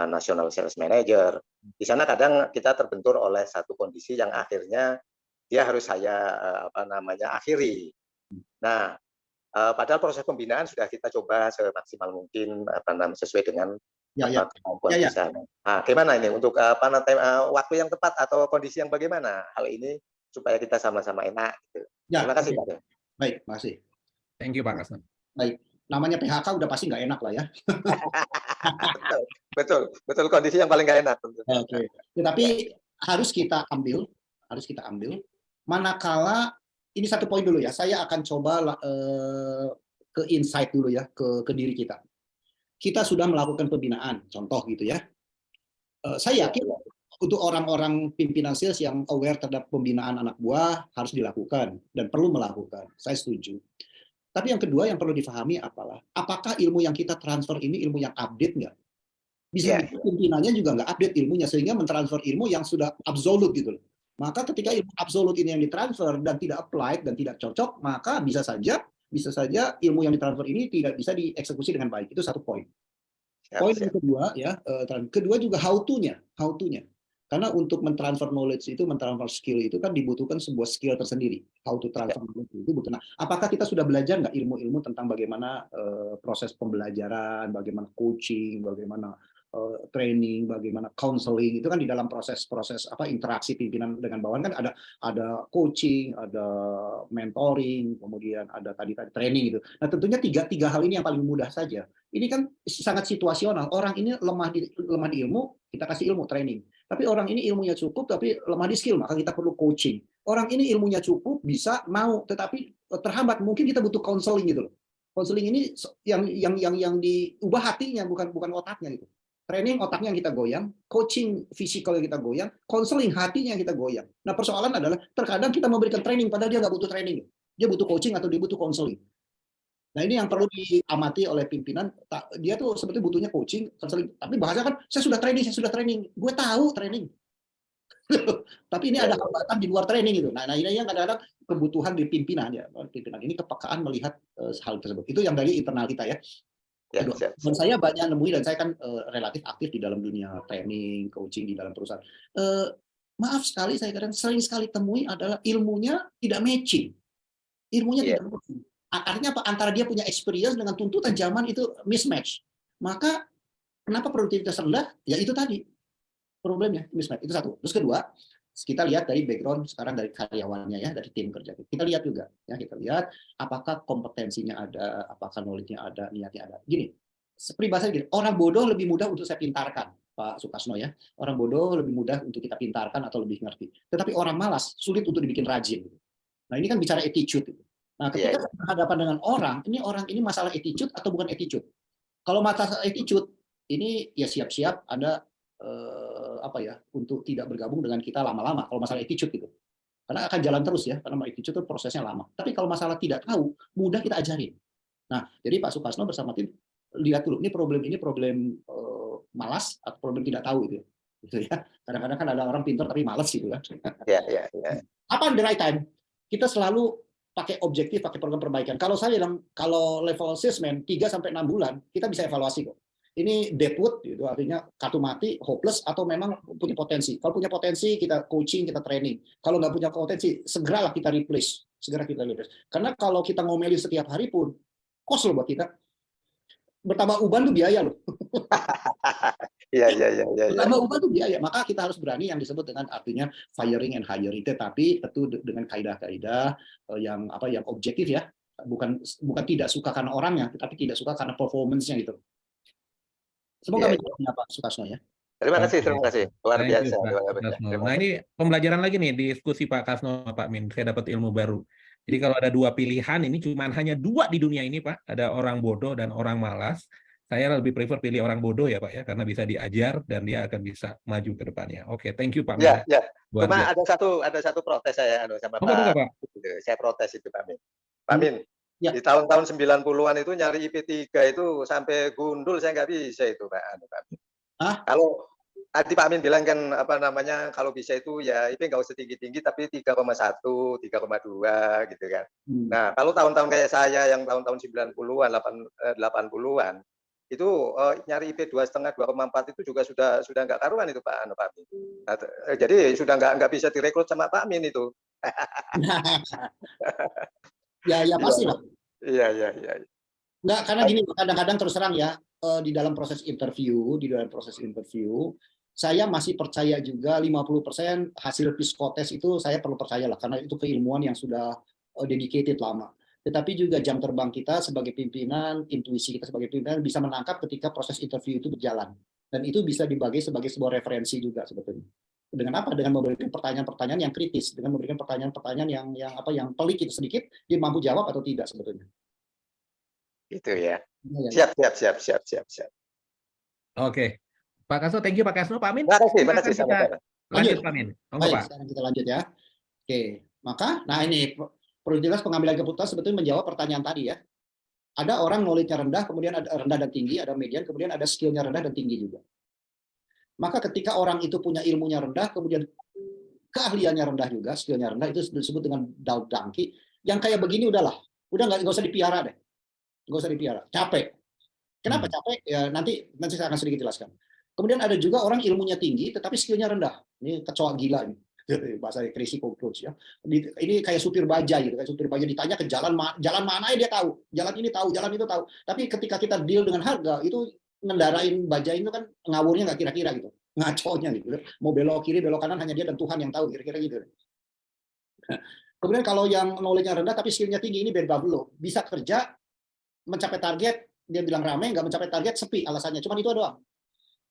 national sales manager, di sana kadang kita terbentur oleh satu kondisi yang akhirnya dia harus saya akhiri. Nah, padahal proses pembinaan sudah kita coba semaksimal mungkin sesuai dengan kemampuan di sana. Nah, gimana ini untuk waktu yang tepat atau kondisi yang bagaimana hal ini supaya kita sama-sama enak gitu. Terima kasih Pak. Baik, makasih. Thank you Pak Kasno. Baik, namanya PHK udah pasti nggak enak lah ya. betul kondisi yang paling nggak enak. Oke. Tapi harus kita ambil manakala ini satu poin dulu ya. Saya akan coba ke insight dulu ya ke diri kita. Kita sudah melakukan pembinaan, contoh gitu ya. Saya yakin untuk orang-orang pimpinan sales yang aware terhadap pembinaan anak buah harus dilakukan dan perlu melakukan. Saya setuju. Tapi yang kedua yang perlu difahami apakah ilmu yang kita transfer ini ilmu yang update nggak? Bisa pimpinannya juga nggak update ilmunya sehingga mentransfer ilmu yang sudah absolut gitu loh. Maka ketika ilmu absolut ini yang ditransfer dan tidak applied dan tidak cocok, maka bisa saja ilmu yang ditransfer ini tidak bisa dieksekusi dengan baik. Itu satu poin. Poin yang kedua kedua juga how to-nya. Karena untuk mentransfer knowledge itu, mentransfer skill itu kan dibutuhkan sebuah skill tersendiri. How to transfer knowledge itu butuh. Nah, apakah kita sudah belajar nggak ilmu-ilmu tentang bagaimana proses pembelajaran, bagaimana coaching, bagaimana training, bagaimana counseling, itu kan di dalam proses interaksi pimpinan dengan bawahan kan ada coaching, ada mentoring, kemudian ada tadi training gitu. Nah, tentunya tiga hal ini yang paling mudah saja. Ini kan sangat situasional. Orang ini lemah di ilmu, kita kasih ilmu training. Tapi orang ini ilmunya cukup tapi lemah di skill, maka kita perlu coaching. Orang ini ilmunya cukup, bisa, mau, tetapi terhambat, mungkin kita butuh counseling gitu loh. Counseling ini yang diubah hatinya, bukan otaknya gitu. Training otaknya yang kita goyang, coaching fisikal yang kita goyang, counseling hatinya yang kita goyang. Nah, persoalan adalah terkadang kita memberikan training padahal dia nggak butuh training. Dia butuh coaching atau dia butuh counseling. Nah ini yang perlu diamati oleh pimpinan. Dia tuh sebetulnya butuhnya coaching, tapi bahasa kan saya sudah training. Gue tahu training. Tapi ini ada hambatan di luar training gitu. Nah ini yang kadang-kadang kebutuhan di pimpinan ya. Pimpinan ini kepekaan melihat hal tersebut. Itu yang dari internal kita ya. Dan saya banyak nemuin, dan saya kan relatif aktif di dalam dunia training, coaching di dalam perusahaan. Maaf sekali, saya sering sekali temui adalah ilmunya tidak matching. Tidak matching. Artinya apa? Antara dia punya experience dengan tuntutan zaman itu mismatch. Maka kenapa produktivitas rendah? Ya itu tadi problemnya, mismatch. Itu satu. Terus kedua, kita lihat dari background sekarang dari karyawannya ya, dari tim kerja. Kita lihat juga ya, kita lihat apakah kompetensinya ada, apakah knowledge-nya ada, niatnya ada. Gini, peribahasa gini, orang bodoh lebih mudah untuk saya pintarkan, Pak Sukasno ya. Orang bodoh lebih mudah untuk kita pintarkan atau lebih ngerti. Tetapi orang malas sulit untuk dibikin rajin. Nah ini kan bicara attitude. Nah, ketika berhadapan dengan orang ini masalah attitude atau bukan attitude? Kalau masalah attitude, ini ya siap-siap Anda untuk tidak bergabung dengan kita lama-lama. Kalau masalah attitude gitu, karena akan jalan terus ya, karena attitude itu prosesnya lama. Tapi kalau masalah tidak tahu, mudah kita ajarin. Nah, jadi Pak Sukasno bersama tim lihat dulu, ini problem malas atau problem tidak tahu gitu ya. Kadang-kadang kan ada orang pintar tapi malas gitu kan. Apa the right time? Kita selalu pakai objektif, pakai program perbaikan. Kalau saya bilang, kalau level assessment 3-6 bulan, kita bisa evaluasi kok. Ini deadwood, gitu, artinya kartu mati, hopeless, atau memang punya potensi. Kalau punya potensi, kita coaching, kita training. Kalau nggak punya potensi, segeralah kita replace. Karena kalau kita ngomelin setiap hari pun, kos loh buat kita. Bertambah uban tuh biaya loh. Bertambah uban tuh biaya. Maka kita harus berani yang disebut dengan artinya firing and hiring. Tetapi tentu dengan kaidah-kaidah yang objektif ya. Bukan tidak suka karena orangnya, tetapi tidak suka karena performance-nya gitu. Semoga menjawabnya Pak Sukasno ya. Terima kasih. Luar biasa. Nah ini pembelajaran lagi nih, diskusi Pak Kasno, Pak Min. Saya dapat ilmu baru. Jadi kalau ada dua pilihan, ini cuma hanya dua di dunia ini, Pak. Ada orang bodoh dan orang malas. Saya lebih prefer pilih orang bodoh ya, Pak ya, karena bisa diajar dan dia akan bisa maju ke depannya. Oke, thank you Pak Min. Ya. Cuma ada satu protes saya sama Pak. Saya protes itu Pak Min. Pak Min, di tahun-tahun 90-an itu nyari IP3 itu sampai gundul, saya nggak bisa itu Pak Min. Kalau tadi Pak Amin bilang kan kalau bisa itu ya IP nggak usah tinggi-tinggi tapi 3,1, 3,2 gitu kan. Nah, kalau tahun-tahun kayak saya yang tahun-tahun 90-an, 80-an itu nyari IP 2,5, 2,4 itu juga sudah nggak karuan itu Pak Amin. Nah, jadi sudah nggak bisa direkrut sama Pak Amin itu. Ya pasti lah. Iya. Nggak, karena gini, kadang-kadang terus terang ya, di dalam proses interview, saya masih percaya juga 50% hasil psikotes itu saya perlu percayalah, karena itu keilmuan yang sudah dedicated lama. Tetapi juga jam terbang kita sebagai pimpinan, intuisi kita sebagai pimpinan bisa menangkap ketika proses interview itu berjalan. Dan itu bisa dibagi sebagai sebuah referensi juga sebetulnya. Dengan apa? Dengan memberikan pertanyaan-pertanyaan yang kritis, dengan memberikan pertanyaan-pertanyaan yang pelik itu sedikit, dia mampu jawab atau tidak sebetulnya. Itu ya. Siap. Oke. Pak Kasno, thank you Pak Kasno. Pak Amin. Terima kasih sama-sama. Lanjut Pak Amin. Baik, sekarang kita lanjut ya. Oke, maka ini produktivitas pengambilan keputusan sebetulnya menjawab pertanyaan tadi ya. Ada orang knowledge-nya rendah, kemudian ada rendah dan tinggi, ada median, kemudian ada skill-nya rendah dan tinggi juga. Maka ketika orang itu punya ilmunya rendah, kemudian keahliannya rendah juga, skill-nya rendah, itu disebut dengan donkey. Yang kayak begini udah nggak usah dipiara deh. Nggak usah dipiara, capek. Kenapa capek? Ya nanti saya akan sedikit jelaskan. Kemudian ada juga orang ilmunya tinggi, tetapi skill-nya rendah. Ini kecoa gila ini. Bahasa crazy cockroach ya. Ini kayak supir baja gitu, kayak supir baja ditanya ke jalan mana dia tahu, jalan ini tahu, jalan itu tahu. Tapi ketika kita deal dengan harga itu ngendarain baja itu kan ngawurnya nggak kira-kira gitu, ngaconya gitu. Mau belok kiri, belok kanan hanya dia dan Tuhan yang tahu kira-kira gitu. Kemudian kalau yang knowledge-nya rendah tapi skill-nya tinggi, ini bed buffalo, bisa kerja, mencapai target, dia bilang rame, nggak mencapai target sepi alasannya, cuma itu doang.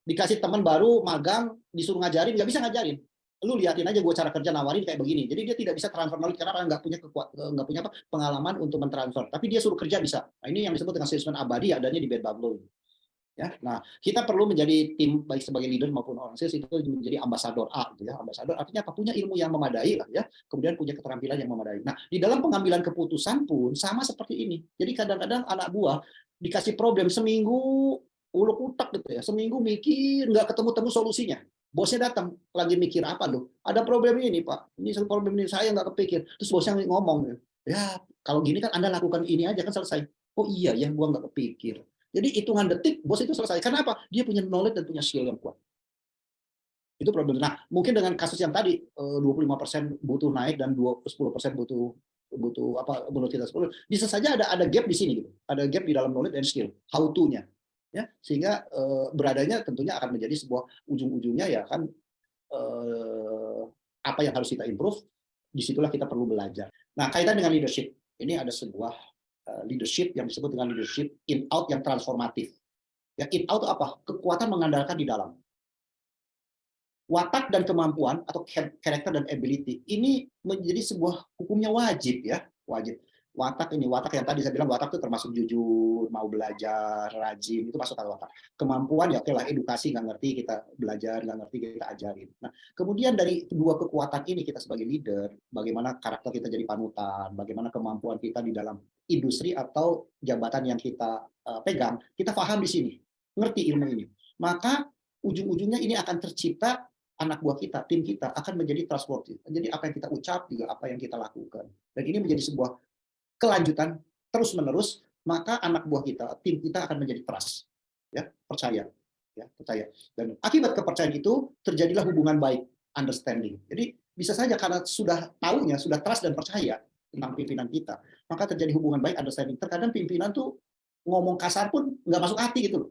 Dikasih teman baru magang, disuruh ngajarin, nggak bisa ngajarin. Lu liatin aja gue cara kerja nawarin kayak begini. Jadi dia tidak bisa transfer knowledge karena nggak punya pengalaman untuk mentransfer. Tapi dia suruh kerja bisa. Nah, ini yang disebut dengan assessment abadi adanya di bed buffalo. Ya, nah kita perlu menjadi tim baik sebagai leader maupun orang sales itu menjadi ambasador A, gitu ya. Ambasador artinya apa? Punya ilmu yang memadai lah ya, kemudian punya keterampilan yang memadai. Nah di dalam pengambilan keputusan pun sama seperti ini. Jadi kadang-kadang anak buah dikasih problem seminggu uluk utak gitu ya, seminggu mikir nggak ketemu-temu solusinya. Bosnya datang lagi mikir apa loh? Ada problem ini Pak, ini problem ini saya nggak kepikir. Terus bosnya ngomong, ya kalau gini kan Anda lakukan ini aja kan selesai. Oh iya ya, gua nggak kepikir. Jadi hitungan detik bos itu selesai. Karena apa? Dia punya knowledge dan punya skill yang kuat. Itu problem. Nah, mungkin dengan kasus yang tadi 25% butuh naik dan 10% butuh apa menurut kita 10, bisa saja ada gap di sini gitu. Ada gap di dalam knowledge dan skill, how to-nya. Ya, sehingga beradanya tentunya akan menjadi sebuah ujung-ujungnya ya kan apa yang harus kita improve, disitulah kita perlu belajar. Nah, kaitan dengan leadership. Ini ada sebuah leadership yang disebut dengan leadership in-out yang transformatif. Ya, in-out itu apa? Kekuatan mengandalkan di dalam. Watak dan kemampuan atau karakter dan ability ini menjadi sebuah hukumnya wajib ya, wajib. Watak yang tadi saya bilang watak itu termasuk jujur, mau belajar, rajin, itu masuk ke watak. Kemampuan ya oke lah, edukasi nggak ngerti kita belajar, nggak ngerti kita ajarin. Nah, kemudian dari kedua kekuatan ini kita sebagai leader, bagaimana karakter kita jadi panutan, bagaimana kemampuan kita di dalam industri atau jabatan yang kita pegang, kita paham di sini, ngerti ilmu ini. Maka ujung-ujungnya ini akan tercipta anak buah kita, tim kita akan menjadi trustworthy. Jadi apa yang kita ucap juga apa yang kita lakukan. Dan ini menjadi sebuah kelanjutan terus-menerus, maka anak buah kita, tim kita akan menjadi trust. Ya, percaya. Ya, percaya. Dan akibat kepercayaan itu terjadilah hubungan baik, understanding. Jadi bisa saja karena sudah tahunya, sudah trust dan percaya tentang pimpinan kita, maka terjadi hubungan baik, understanding. Terkadang pimpinan tuh ngomong kasar pun nggak masuk hati gitu loh.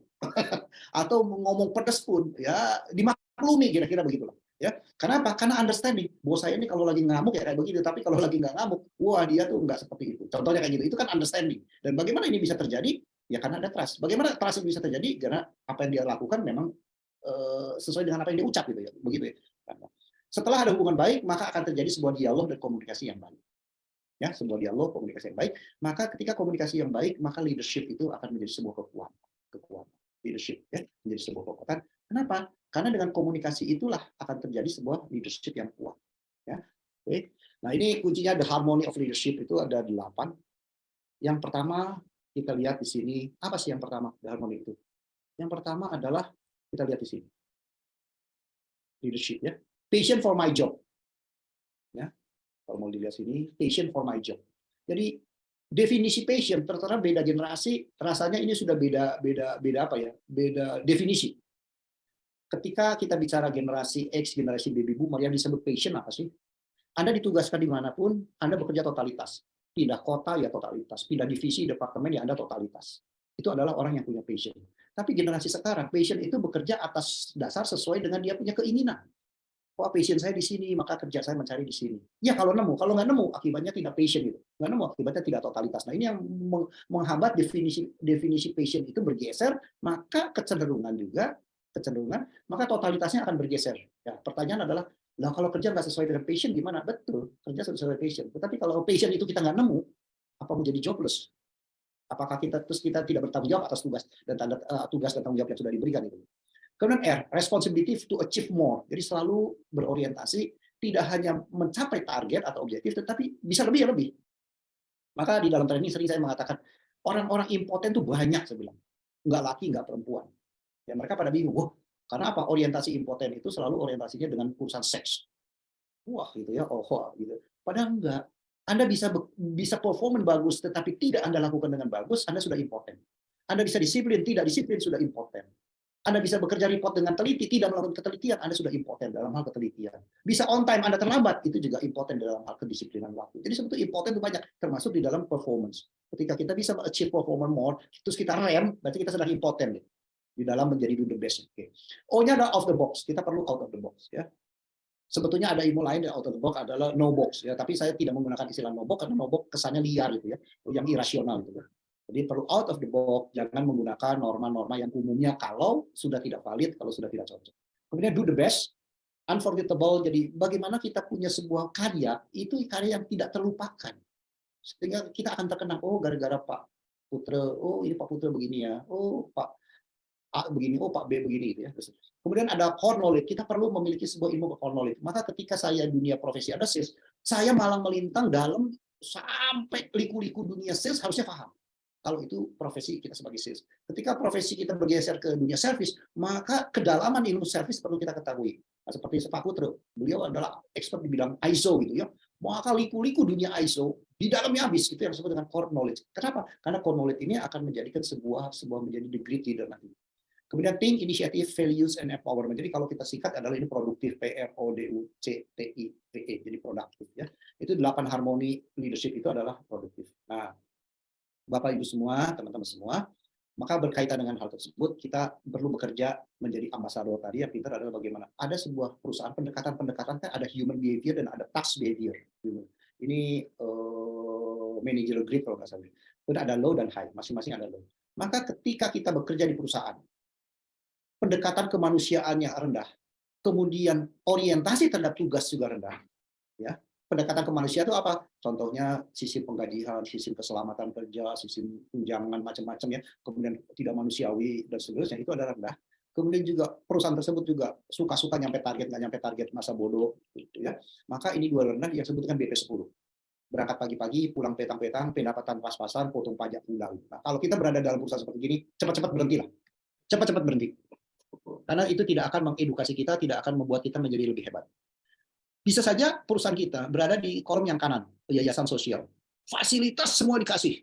Atau ngomong pedes pun ya dimaklumi, kira-kira begitulah ya. Kenapa? Karena understanding. Bos saya ini kalau lagi ngamuk ya kayak begitu, tapi kalau lagi nggak ngamuk, wah dia tuh nggak seperti itu. Contohnya kayak gitu. Itu kan understanding. Dan bagaimana ini bisa terjadi? Ya karena ada trust. Bagaimana trust ini bisa terjadi? Karena apa yang dia lakukan memang sesuai dengan apa yang dia ucap gitu ya. Begitu ya. Setelah ada hubungan baik, maka akan terjadi sebuah dialog dan komunikasi yang baik. Ya, sebuah dialog, komunikasi yang baik. Maka ketika komunikasi yang baik, maka leadership itu akan menjadi sebuah kekuatan. Leadership ya, menjadi sebuah kekuatan. Kenapa? Karena dengan komunikasi itulah akan terjadi sebuah leadership yang kuat. Ya, oke. Nah ini kuncinya the harmony of leadership itu ada 8. Yang pertama kita lihat di sini apa sih yang pertama the harmony itu? Yang pertama adalah kita lihat di sini leadership ya, passion for my job. Ya, kalau mau dilihat sini passion for my job. Jadi definisi passion tertera beda generasi, rasanya ini sudah beda apa ya? Beda definisi. Ketika kita bicara generasi X, generasi baby boomer yang disebut passion apa sih? Anda ditugaskan dimanapun, Anda bekerja totalitas. Pindah kota ya totalitas, pindah divisi, departemen ya Anda totalitas. Itu adalah orang yang punya passion. Tapi generasi sekarang, passion itu bekerja atas dasar sesuai dengan dia punya keinginan. Oh, passion saya di sini, maka kerja saya mencari di sini. Ya kalau nemu, kalau nggak nemu, akibatnya tidak passion gitu. Nggak nemu, akibatnya tidak totalitas. Nah ini yang menghambat definisi passion itu bergeser, maka kecenderungan, maka totalitasnya akan bergeser. Ya, pertanyaan adalah, nah kalau kerja nggak sesuai dengan passion gimana? Betul, kerja sesuai passion. Tetapi kalau passion itu kita nggak nemu, apa menjadi jobless? Apakah kita tidak bertanggung jawab atas tugas dan tanggung jawab yang sudah diberikan itu? Kemudian R, responsibility to achieve more. Jadi selalu berorientasi tidak hanya mencapai target atau objektif, tetapi bisa lebih. Maka di dalam training sering saya mengatakan, orang-orang impoten itu banyak, saya bilang. Nggak laki, nggak perempuan. Ya, mereka pada bingung, wah, karena apa? Orientasi impoten itu selalu orientasinya dengan urusan seks. Wah, gitu ya, gitu. Padahal enggak. Anda bisa performan bagus, tetapi tidak Anda lakukan dengan bagus, Anda sudah impoten. Anda bisa disiplin, tidak disiplin, sudah impoten. Anda bisa bekerja report dengan teliti, tidak melakukan ketelitian, Anda sudah impoten dalam hal ketelitian. Bisa on time, Anda terlambat, itu juga impoten dalam hal kedisiplinan waktu. Jadi sebetulnya impoten itu banyak, termasuk di dalam performance. Ketika kita bisa achieve performance more, terus kita rem, berarti kita sedang impoten di dalam menjadi do the best. Okay. O-nya adalah out of the box. Kita perlu out of the box. Ya. Sebetulnya ada ilmu lain dari out of the box adalah no box. Ya. Tapi saya tidak menggunakan istilah no box karena no box kesannya liar gitu ya, yang irasional gitu ya. Jadi perlu out of the box, jangan menggunakan norma-norma yang umumnya kalau sudah tidak valid, kalau sudah tidak cocok. Kemudian do the best, unforgettable. Jadi bagaimana kita punya sebuah karya, itu karya yang tidak terlupakan. Sehingga kita akan terkenang, oh gara-gara Pak Putra, oh ini Pak Putra begini ya, oh Pak A begini, oh Pak B begini gitu ya. Kemudian ada core knowledge, kita perlu memiliki sebuah ilmu core knowledge. Maka ketika saya dunia profesi ada sales, saya malah melintang dalam sampai liku-liku dunia sales harusnya paham. Kalau itu profesi kita sebagai sales. Ketika profesi kita bergeser ke dunia service, maka kedalaman ilmu service perlu kita ketahui. Nah, seperti Pak Putra, beliau adalah expert di bidang ISO gitu ya. Maka liku-liku dunia ISO di dalamnya habis, itu yang disebut dengan core knowledge. Kenapa? Karena core knowledge ini akan menjadikan sebuah menjadi the great leader nanti. Kemudian think, initiative, values, and empowerment. Jadi kalau kita singkat adalah ini produktif, PRODUCTIVE, jadi produktif ya. Itu 8 harmoni leadership itu adalah produktif. Nah, Bapak Ibu semua, teman-teman semua, maka berkaitan dengan hal tersebut kita perlu bekerja menjadi ambasador tadi. Yang pintar adalah bagaimana ada sebuah perusahaan pendekatan kan ada human behavior dan ada task behavior. Ini managerial grade kalau nggak salah. Kemudian ada low dan high, masing-masing ada low. Maka ketika kita bekerja di perusahaan, pendekatan kemanusiaannya rendah, kemudian orientasi terhadap tugas juga rendah, ya. Pendekatan kemanusiaan itu apa? Contohnya sistem penggajian, sistem keselamatan kerja, sistem tunjangan macam-macam ya, kemudian tidak manusiawi dan seterusnya itu adalah rendah. Kemudian juga perusahaan tersebut juga suka-suka nyampe target, nggak nyampe target, masa bodoh gitu ya. Maka ini dua rendah yang disebutkan BP10. Berangkat pagi-pagi, pulang petang-petang, pendapatan pas-pasan, potong pajak pulang. Nah, kalau kita berada dalam perusahaan seperti ini, cepat-cepat berhentilah. Cepat-cepat berhenti. Karena itu tidak akan mengedukasi kita, tidak akan membuat kita menjadi lebih hebat. Bisa saja perusahaan kita berada di kolom yang kanan, yayasan sosial. Fasilitas semua dikasih.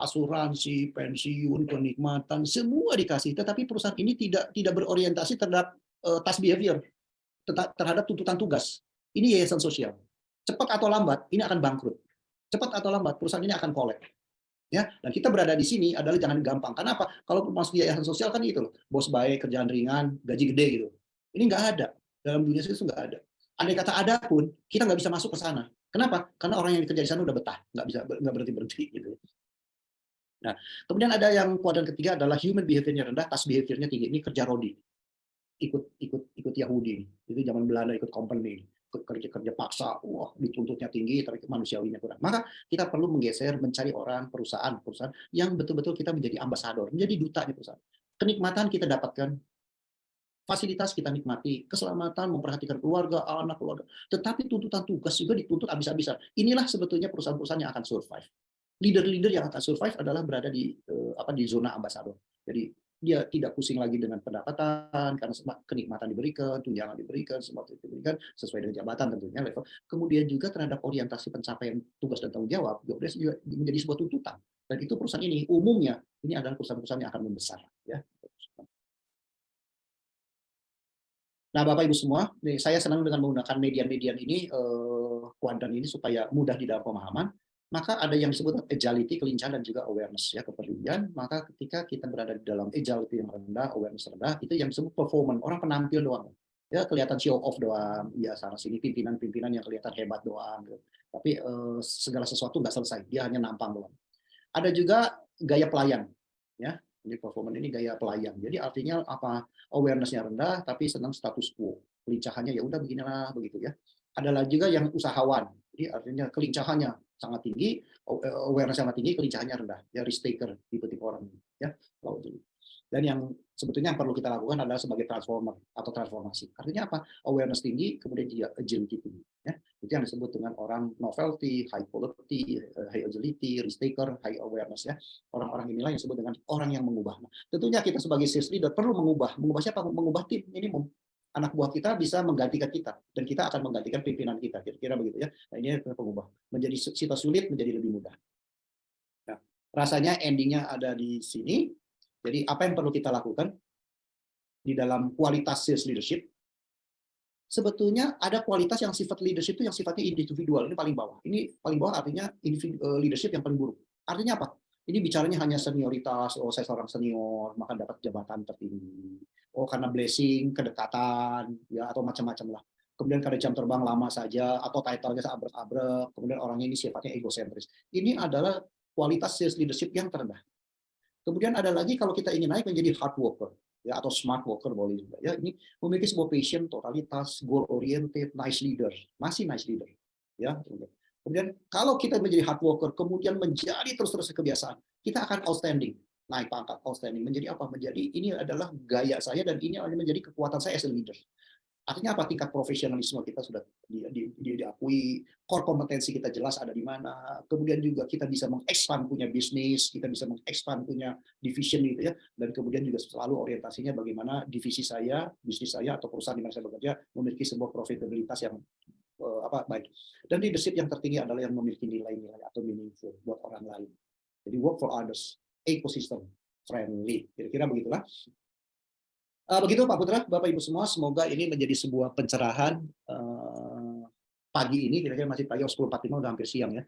Asuransi, pensiun, kenikmatan, semua dikasih. Tetapi perusahaan ini tidak berorientasi terhadap task behavior, terhadap tuntutan tugas. Ini yayasan sosial. Cepat atau lambat, ini akan bangkrut. Cepat atau lambat, perusahaan ini akan kolek. Ya, dan kita berada di sini adalah jangan gampang. Kenapa? Kalau masuk yayasan sosial kan itu loh, bos baik, kerjaan ringan, gaji gede gitu. Ini nggak ada. Dalam dunia itu nggak ada. Andai kata ada pun, kita nggak bisa masuk ke sana. Kenapa? Karena orang yang kerja di sana udah betah, nggak berhenti gitu. Nah, kemudian ada yang kuadran ketiga adalah human behavior-nya rendah, task behavior-nya tinggi. Ini kerja rodi, ikut Yahudi. Itu zaman Belanda ikut company, kerja paksa, wah dituntutnya tinggi, tapi manusiawinya kurang. Maka kita perlu menggeser, mencari orang, perusahaan yang betul-betul kita menjadi ambasador, menjadi duta di perusahaan. Kenikmatan kita dapatkan. Fasilitas kita nikmati, keselamatan, memperhatikan keluarga, anak keluarga. Tetapi tuntutan tugas juga dituntut habis-habisan. Inilah sebetulnya perusahaan-perusahaan yang akan survive. Leader-leader yang akan survive adalah berada di zona ambasador. Jadi dia tidak pusing lagi dengan pendapatan karena kenikmatan diberikan, tunjangan diberikan, semua itu diberikan sesuai dengan jabatan tentunya level. Kemudian juga terhadap orientasi pencapaian tugas dan tanggung jawab, juga menjadi sebuah tuntutan. Dan itu perusahaan ini umumnya ini adalah perusahaan-perusahaan yang akan membesar, ya. Nah, Bapak Ibu semua, saya senang dengan menggunakan median-median ini, kuadran ini supaya mudah di dalam pemahaman. Maka ada yang disebut agility, kelincahan, dan juga awareness, ya, kepedulian. Maka ketika kita berada di dalam agility yang rendah, awareness rendah, itu yang disebut performance, orang penampil doang. Ya, kelihatan show off doang, ya sana sini pimpinan-pimpinan yang kelihatan hebat doang. Gitu. Tapi segala sesuatu nggak selesai, dia hanya nampang doang. Ada juga gaya pelayan, ya. Ini performance ini gaya pelayan. Jadi artinya apa? Awareness-nya rendah, tapi senang status quo. Kelincahannya ya udah beginilah begitu ya. Ada lagi juga yang usahawan. Jadi artinya kelincahannya sangat tinggi, awareness sangat tinggi, kelincahannya rendah. Ya risk taker, tipe-tipe orang ini. Ya. Dan yang sebetulnya yang perlu kita lakukan adalah sebagai transformer atau transformasi. Artinya apa? Awareness tinggi, kemudian juga agility tinggi. Ya. Itu yang disebut dengan orang novelty, high quality, high agility, risk taker, high awareness. Ya. Orang-orang inilah yang disebut dengan orang yang mengubah. Nah, tentunya kita sebagai sales leader perlu mengubah. Mengubah siapa? Mengubah tim minimum. Anak buah kita bisa menggantikan kita, dan kita akan menggantikan pimpinan kita. Kira-kira begitu ya. Nah, ini pengubah. Menjadi kita sulit menjadi lebih mudah. Nah, rasanya endingnya ada di sini. Jadi apa yang perlu kita lakukan di dalam kualitas sales leadership? Sebetulnya ada kualitas yang sifat leadership itu yang sifatnya individual. Ini paling bawah. Ini paling bawah artinya leadership yang paling buruk. Artinya apa? Ini bicaranya hanya senioritas. Oh, saya seorang senior, maka dapat jabatan tertinggi. Oh, karena blessing, kedekatan, ya atau macam-macam lah. Kemudian karena jam terbang lama saja, atau title-nya abrek-abrek. Kemudian orangnya ini sifatnya egosentris. Ini adalah kualitas sales leadership yang terendah. Kemudian ada lagi kalau kita ingin naik menjadi hard worker, ya atau smart worker boleh juga. Ya, ini memiliki sebuah passion, totalitas, goal oriented, nice leader, masih nice leader. Ya. Kemudian kalau kita menjadi hard worker, kemudian menjadi terus-terus kebiasaan, kita akan outstanding. naik pangkat, outstanding. Menjadi apa? Menjadi ini adalah gaya saya dan ini menjadi kekuatan saya as a leader. Artinya apa? Tingkat profesionalisme kita sudah diakui, core kompetensi kita jelas ada di mana. Kemudian juga kita bisa mengekspand punya bisnis, kita bisa mengekspand punya division gitu ya. Dan kemudian juga selalu orientasinya bagaimana divisi saya, bisnis saya atau perusahaan di mana saya bekerja memiliki sebuah profitabilitas yang baik. Dan leadership yang tertinggi adalah yang memiliki nilai-nilai atau meaningful buat orang lain. Jadi work for others, ecosystem friendly. Kira-kira begitulah. Begitu Pak Putra, Bapak Ibu semua, semoga ini menjadi sebuah pencerahan pagi ini, kira-kira masih pagi 10.45 udah hampir siang ya,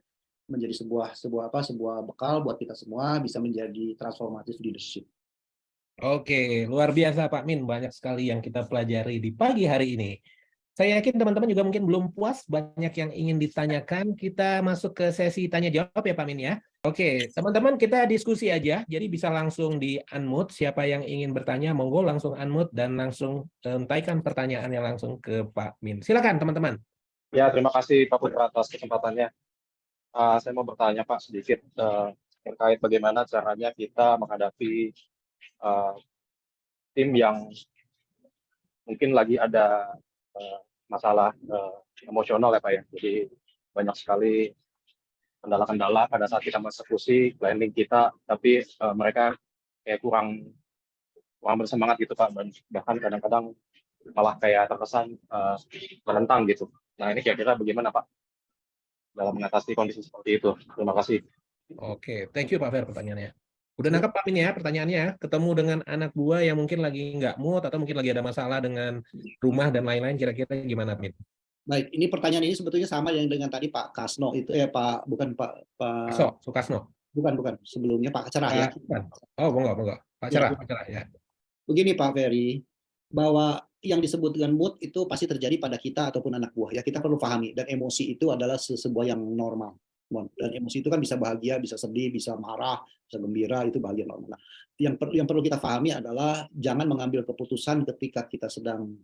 menjadi sebuah bekal buat kita semua bisa menjadi transformatif leadership. Oke, luar biasa Pak Min, banyak sekali yang kita pelajari di pagi hari ini. Saya yakin teman-teman juga mungkin belum puas, banyak yang ingin ditanyakan. Kita masuk ke sesi tanya jawab ya Pak Min ya. Oke, teman-teman kita diskusi aja, jadi bisa langsung di unmute. Siapa yang ingin bertanya, monggo langsung unmute dan langsung sampaikan pertanyaannya langsung ke Pak Min. Silakan teman-teman. Ya, terima kasih Pak Putra atas kesempatannya. Saya mau bertanya Pak sedikit terkait bagaimana caranya kita menghadapi tim yang mungkin lagi ada masalah emosional ya Pak ya. Jadi banyak sekali kendala-kendala pada saat kita mengeksekusi planning kita, tapi mereka kayak kurang bersemangat gitu Pak, bahkan kadang-kadang malah kayak terkesan menentang gitu. Nah ini kira-kira bagaimana Pak dalam mengatasi kondisi seperti itu? Terima kasih. Oke, thank you Pak Fer pertanyaannya. Udah nangkep Pak Min ya pertanyaannya? Ketemu dengan anak buah yang mungkin lagi nggak mood atau mungkin lagi ada masalah dengan rumah dan lain-lain, kira-kira gimana Min? Baik, ini pertanyaan ini sebetulnya sama yang dengan tadi Pak Kasno itu Pak, bukan Pak Sukasno. Bukan, sebelumnya Pak Cerah ya. Oh, enggak. Pak Cerah ya. Begini Pak Ferry, bahwa yang disebut dengan mood itu pasti terjadi pada kita ataupun anak buah ya, kita perlu pahami, dan emosi itu adalah sebuah yang normal. Dan emosi itu kan bisa bahagia, bisa sedih, bisa marah, bisa gembira, itu bahagia normal. Nah, yang perlu kita pahami adalah jangan mengambil keputusan ketika kita sedang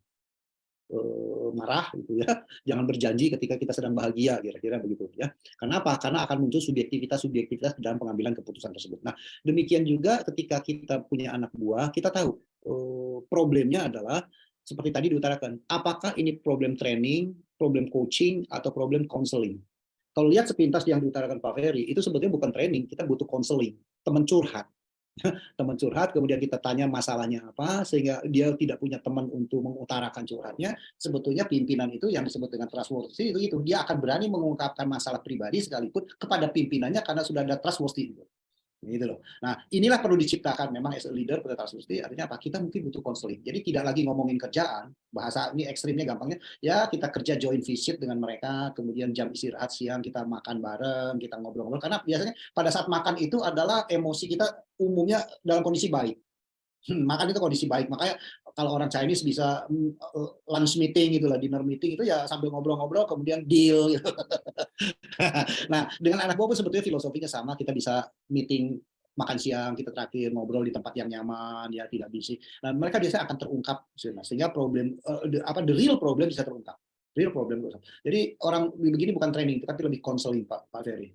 marah gitu ya, jangan berjanji ketika kita sedang bahagia, kira-kira begitu ya. Kenapa? Karena akan muncul subjektivitas dalam pengambilan keputusan tersebut. Nah, demikian juga ketika kita punya anak buah, kita tahu problemnya adalah seperti tadi diutarakan, apakah ini problem training, problem coaching, atau problem counseling. Kalau lihat sepintas yang diutarakan Pak Ferry, itu sebetulnya bukan training, kita butuh counseling, teman curhat. Teman curhat, kemudian kita tanya masalahnya apa, sehingga dia tidak punya teman untuk mengutarakan curhatnya. Sebetulnya pimpinan itu yang disebut dengan trustworthy itu dia akan berani mengungkapkan masalah pribadi sekalipun kepada pimpinannya karena sudah ada trustworthy gitu loh. Nah, inilah perlu diciptakan memang as a leader pada trustworthy. Artinya apa? Kita mungkin butuh konseling. Jadi tidak lagi ngomongin kerjaan, bahasa ini ekstrimnya gampangnya ya kita kerja joint visit dengan mereka, kemudian jam istirahat siang kita makan bareng, kita ngobrol-ngobrol, karena biasanya pada saat makan itu adalah emosi kita umumnya dalam kondisi baik. Makan itu kondisi baik, makanya kalau orang Chinese bisa lunch meeting gitu lah, dinner meeting itu ya sambil ngobrol-ngobrol kemudian deal gitu. Nah, dengan anak buah pun sebetulnya filosofinya sama, kita bisa meeting makan siang, kita terakhir ngobrol di tempat yang nyaman, ya tidak bisik. Nah, mereka biasanya akan terungkap sehingga problem the real problem bisa terungkap. Real problem. Jadi orang begini bukan training, tapi lebih counseling Pak Ferry.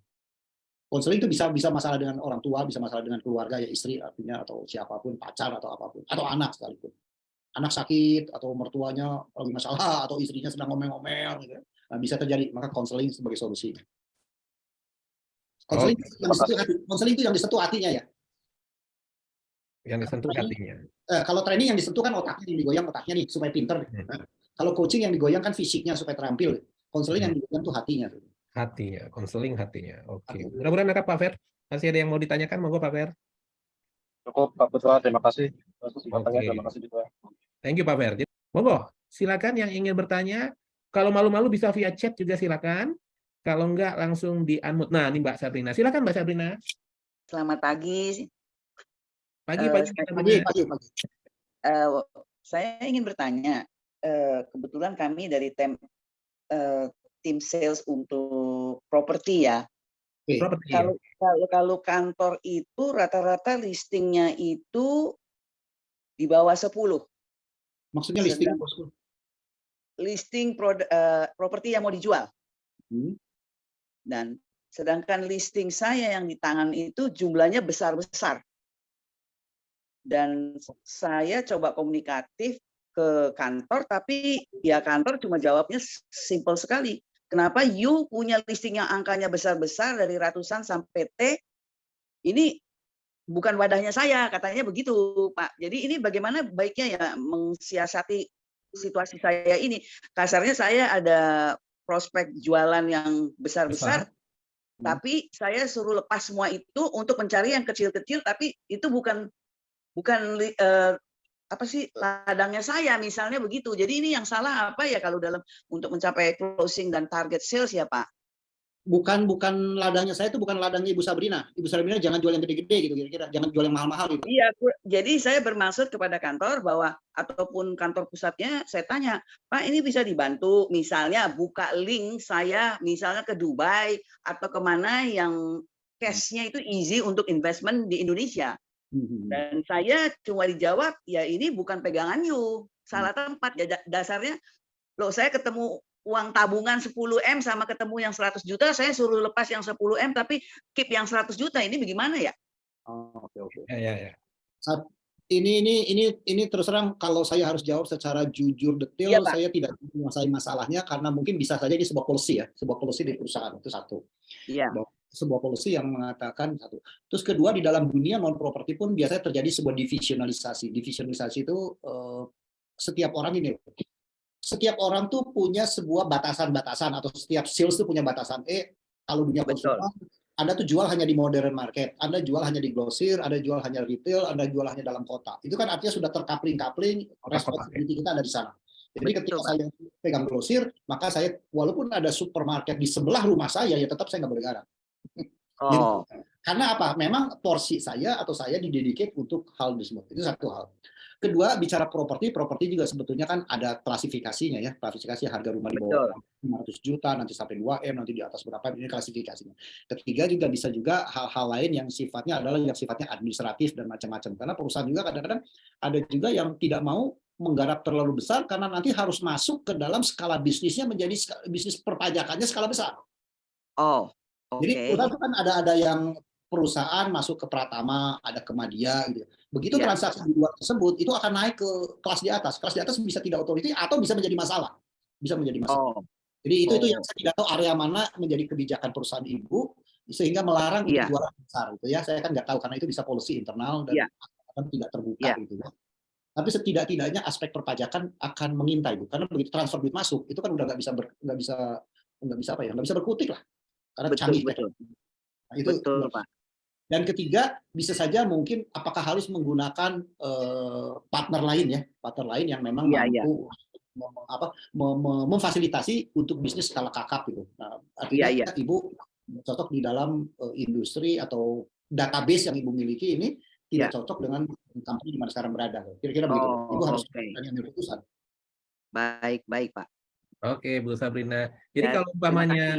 Konseling itu bisa masalah dengan orang tua, bisa masalah dengan keluarga ya, istri artinya, atau siapapun, pacar atau apapun, atau anak sekalipun. Anak sakit atau mertuanya lagi masalah atau istrinya sedang ngomel-ngomel gitu. Nah, bisa terjadi, maka konseling sebagai solusi. Konseling itu yang disentuh hatinya ya. Yang disentuh hatinya. Kalau training yang disentuh kan otaknya, yang digoyang otaknya nih supaya pinter. Kalau coaching yang digoyang kan fisiknya supaya terampil. Konseling yang digoyang tuh hatinya. Hatinya, konseling hatinya. Oke. Mudah-mudahan nangkap Pak Fer. Masih ada yang mau ditanyakan, monggo Pak Fer. Cukup Pak Putra, terima kasih. Terima kasih juga. Thank you Pak Fer. Monggo, silakan yang ingin bertanya. Kalau malu-malu bisa via chat juga silakan. Kalau enggak langsung di unmute. Nah, ini Mbak Sabrina. Silakan Mbak Sabrina. Selamat pagi. Pagi. Saya ingin bertanya. Kebetulan kami dari tim sales untuk properti ya. Kalau kantor itu rata-rata listingnya itu di bawah 10. Maksudnya listing? Listing properti yang mau dijual. Dan sedangkan listing saya yang di tangan itu jumlahnya besar-besar. Dan saya coba komunikatif ke kantor, tapi ya kantor cuma jawabnya simple sekali. Kenapa you punya listing yang angkanya besar-besar dari ratusan sampai T, ini bukan wadahnya saya, katanya begitu, Pak. Jadi ini bagaimana baiknya ya mensiasati situasi saya ini. Kasarnya saya ada prospek jualan yang besar-besar, tapi saya suruh lepas semua itu untuk mencari yang kecil-kecil, tapi itu bukan apa sih ladangnya saya, misalnya begitu. Jadi ini yang salah apa ya kalau dalam untuk mencapai closing dan target sales ya, Pak? Bukan ladangnya saya, itu bukan ladangnya Ibu Sabrina. Ibu Sabrina jangan jual yang gede-gede gitu kira-kira, jangan jual yang mahal-mahal gitu. Iya, jadi saya bermaksud kepada kantor bahwa ataupun kantor pusatnya saya tanya, Pak ini bisa dibantu misalnya buka link saya misalnya ke Dubai atau kemana yang cash-nya itu easy untuk investment di Indonesia. Dan saya cuma dijawab, ya ini bukan pegangan you, salah tempat. Ya dasarnya, loh saya ketemu uang tabungan 10M sama ketemu yang 100 juta, saya suruh lepas yang 10M tapi keep yang 100 juta, ini bagaimana ya? Oke. Ya. Ini terus terang kalau saya harus jawab secara jujur detail, Iya, saya tidak menguasai masalahnya karena mungkin bisa saja ini sebuah policy ya, sebuah policy di perusahaan itu satu. Iya. Sebuah policy yang mengatakan satu. Terus kedua, di dalam dunia non properti pun biasanya terjadi sebuah divisionalisasi. Divisionalisasi itu setiap orang ini, setiap orang tuh punya sebuah batasan-batasan atau setiap sales tuh punya batasan. Kalau dunia konsumen, Anda tuh jual hanya di modern market, Anda jual hanya di grosir, Anda jual hanya retail, Anda jual hanya dalam kota. Itu kan artinya sudah terkapling-kapling, responsibility kita ada di sana. Jadi ketika saya pegang grosir, maka saya walaupun ada supermarket di sebelah rumah saya, ya tetap saya nggak boleh garap. Karena apa? Memang porsi saya atau saya didedicate untuk hal tersebut. Itu satu hal. Kedua, bicara properti juga sebetulnya kan ada klasifikasinya ya. Klasifikasi harga rumah di bawah 500 juta, nanti sampai 2M, nanti di atas berapa, ini klasifikasinya. Ketiga juga bisa juga hal-hal lain yang sifatnya adalah yang sifatnya administratif dan macam-macam. Karena perusahaan juga kadang-kadang ada juga yang tidak mau menggarap terlalu besar karena nanti harus masuk ke dalam skala bisnisnya menjadi bisnis perpajakannya skala besar. Jadi perusahaan itu kan ada yang perusahaan masuk ke Pratama, ada ke Madya gitu. Begitu transaksi di luar tersebut itu akan naik ke kelas di atas. Kelas di atas bisa tidak otoriti atau bisa menjadi masalah. Jadi itu yang saya tidak tahu area mana menjadi kebijakan perusahaan Ibu sehingga melarang untuk jualan besar gitu ya. Saya kan nggak tahu karena itu bisa policy internal dan akan tidak terbuka gitu ya. Tapi setidak-tidaknya aspek perpajakan akan mengintai Bu. Karena begitu transfer duit masuk itu kan udah nggak bisa berkutik lah. Karena canggih. Nah, itu betul, Pak. Dan ketiga, bisa saja mungkin apakah harus menggunakan partner lain yang memang mampu memfasilitasi untuk bisnis skala kakap gitu. Nah, artinya Ibu cocok di dalam industri atau database yang Ibu miliki ini tidak cocok dengan company di mana sekarang berada. Kira-kira begitu. Ibu harus ambil keputusan. Baik, Pak. Oke, Bu Sabrina. Jadi kalau umpamanya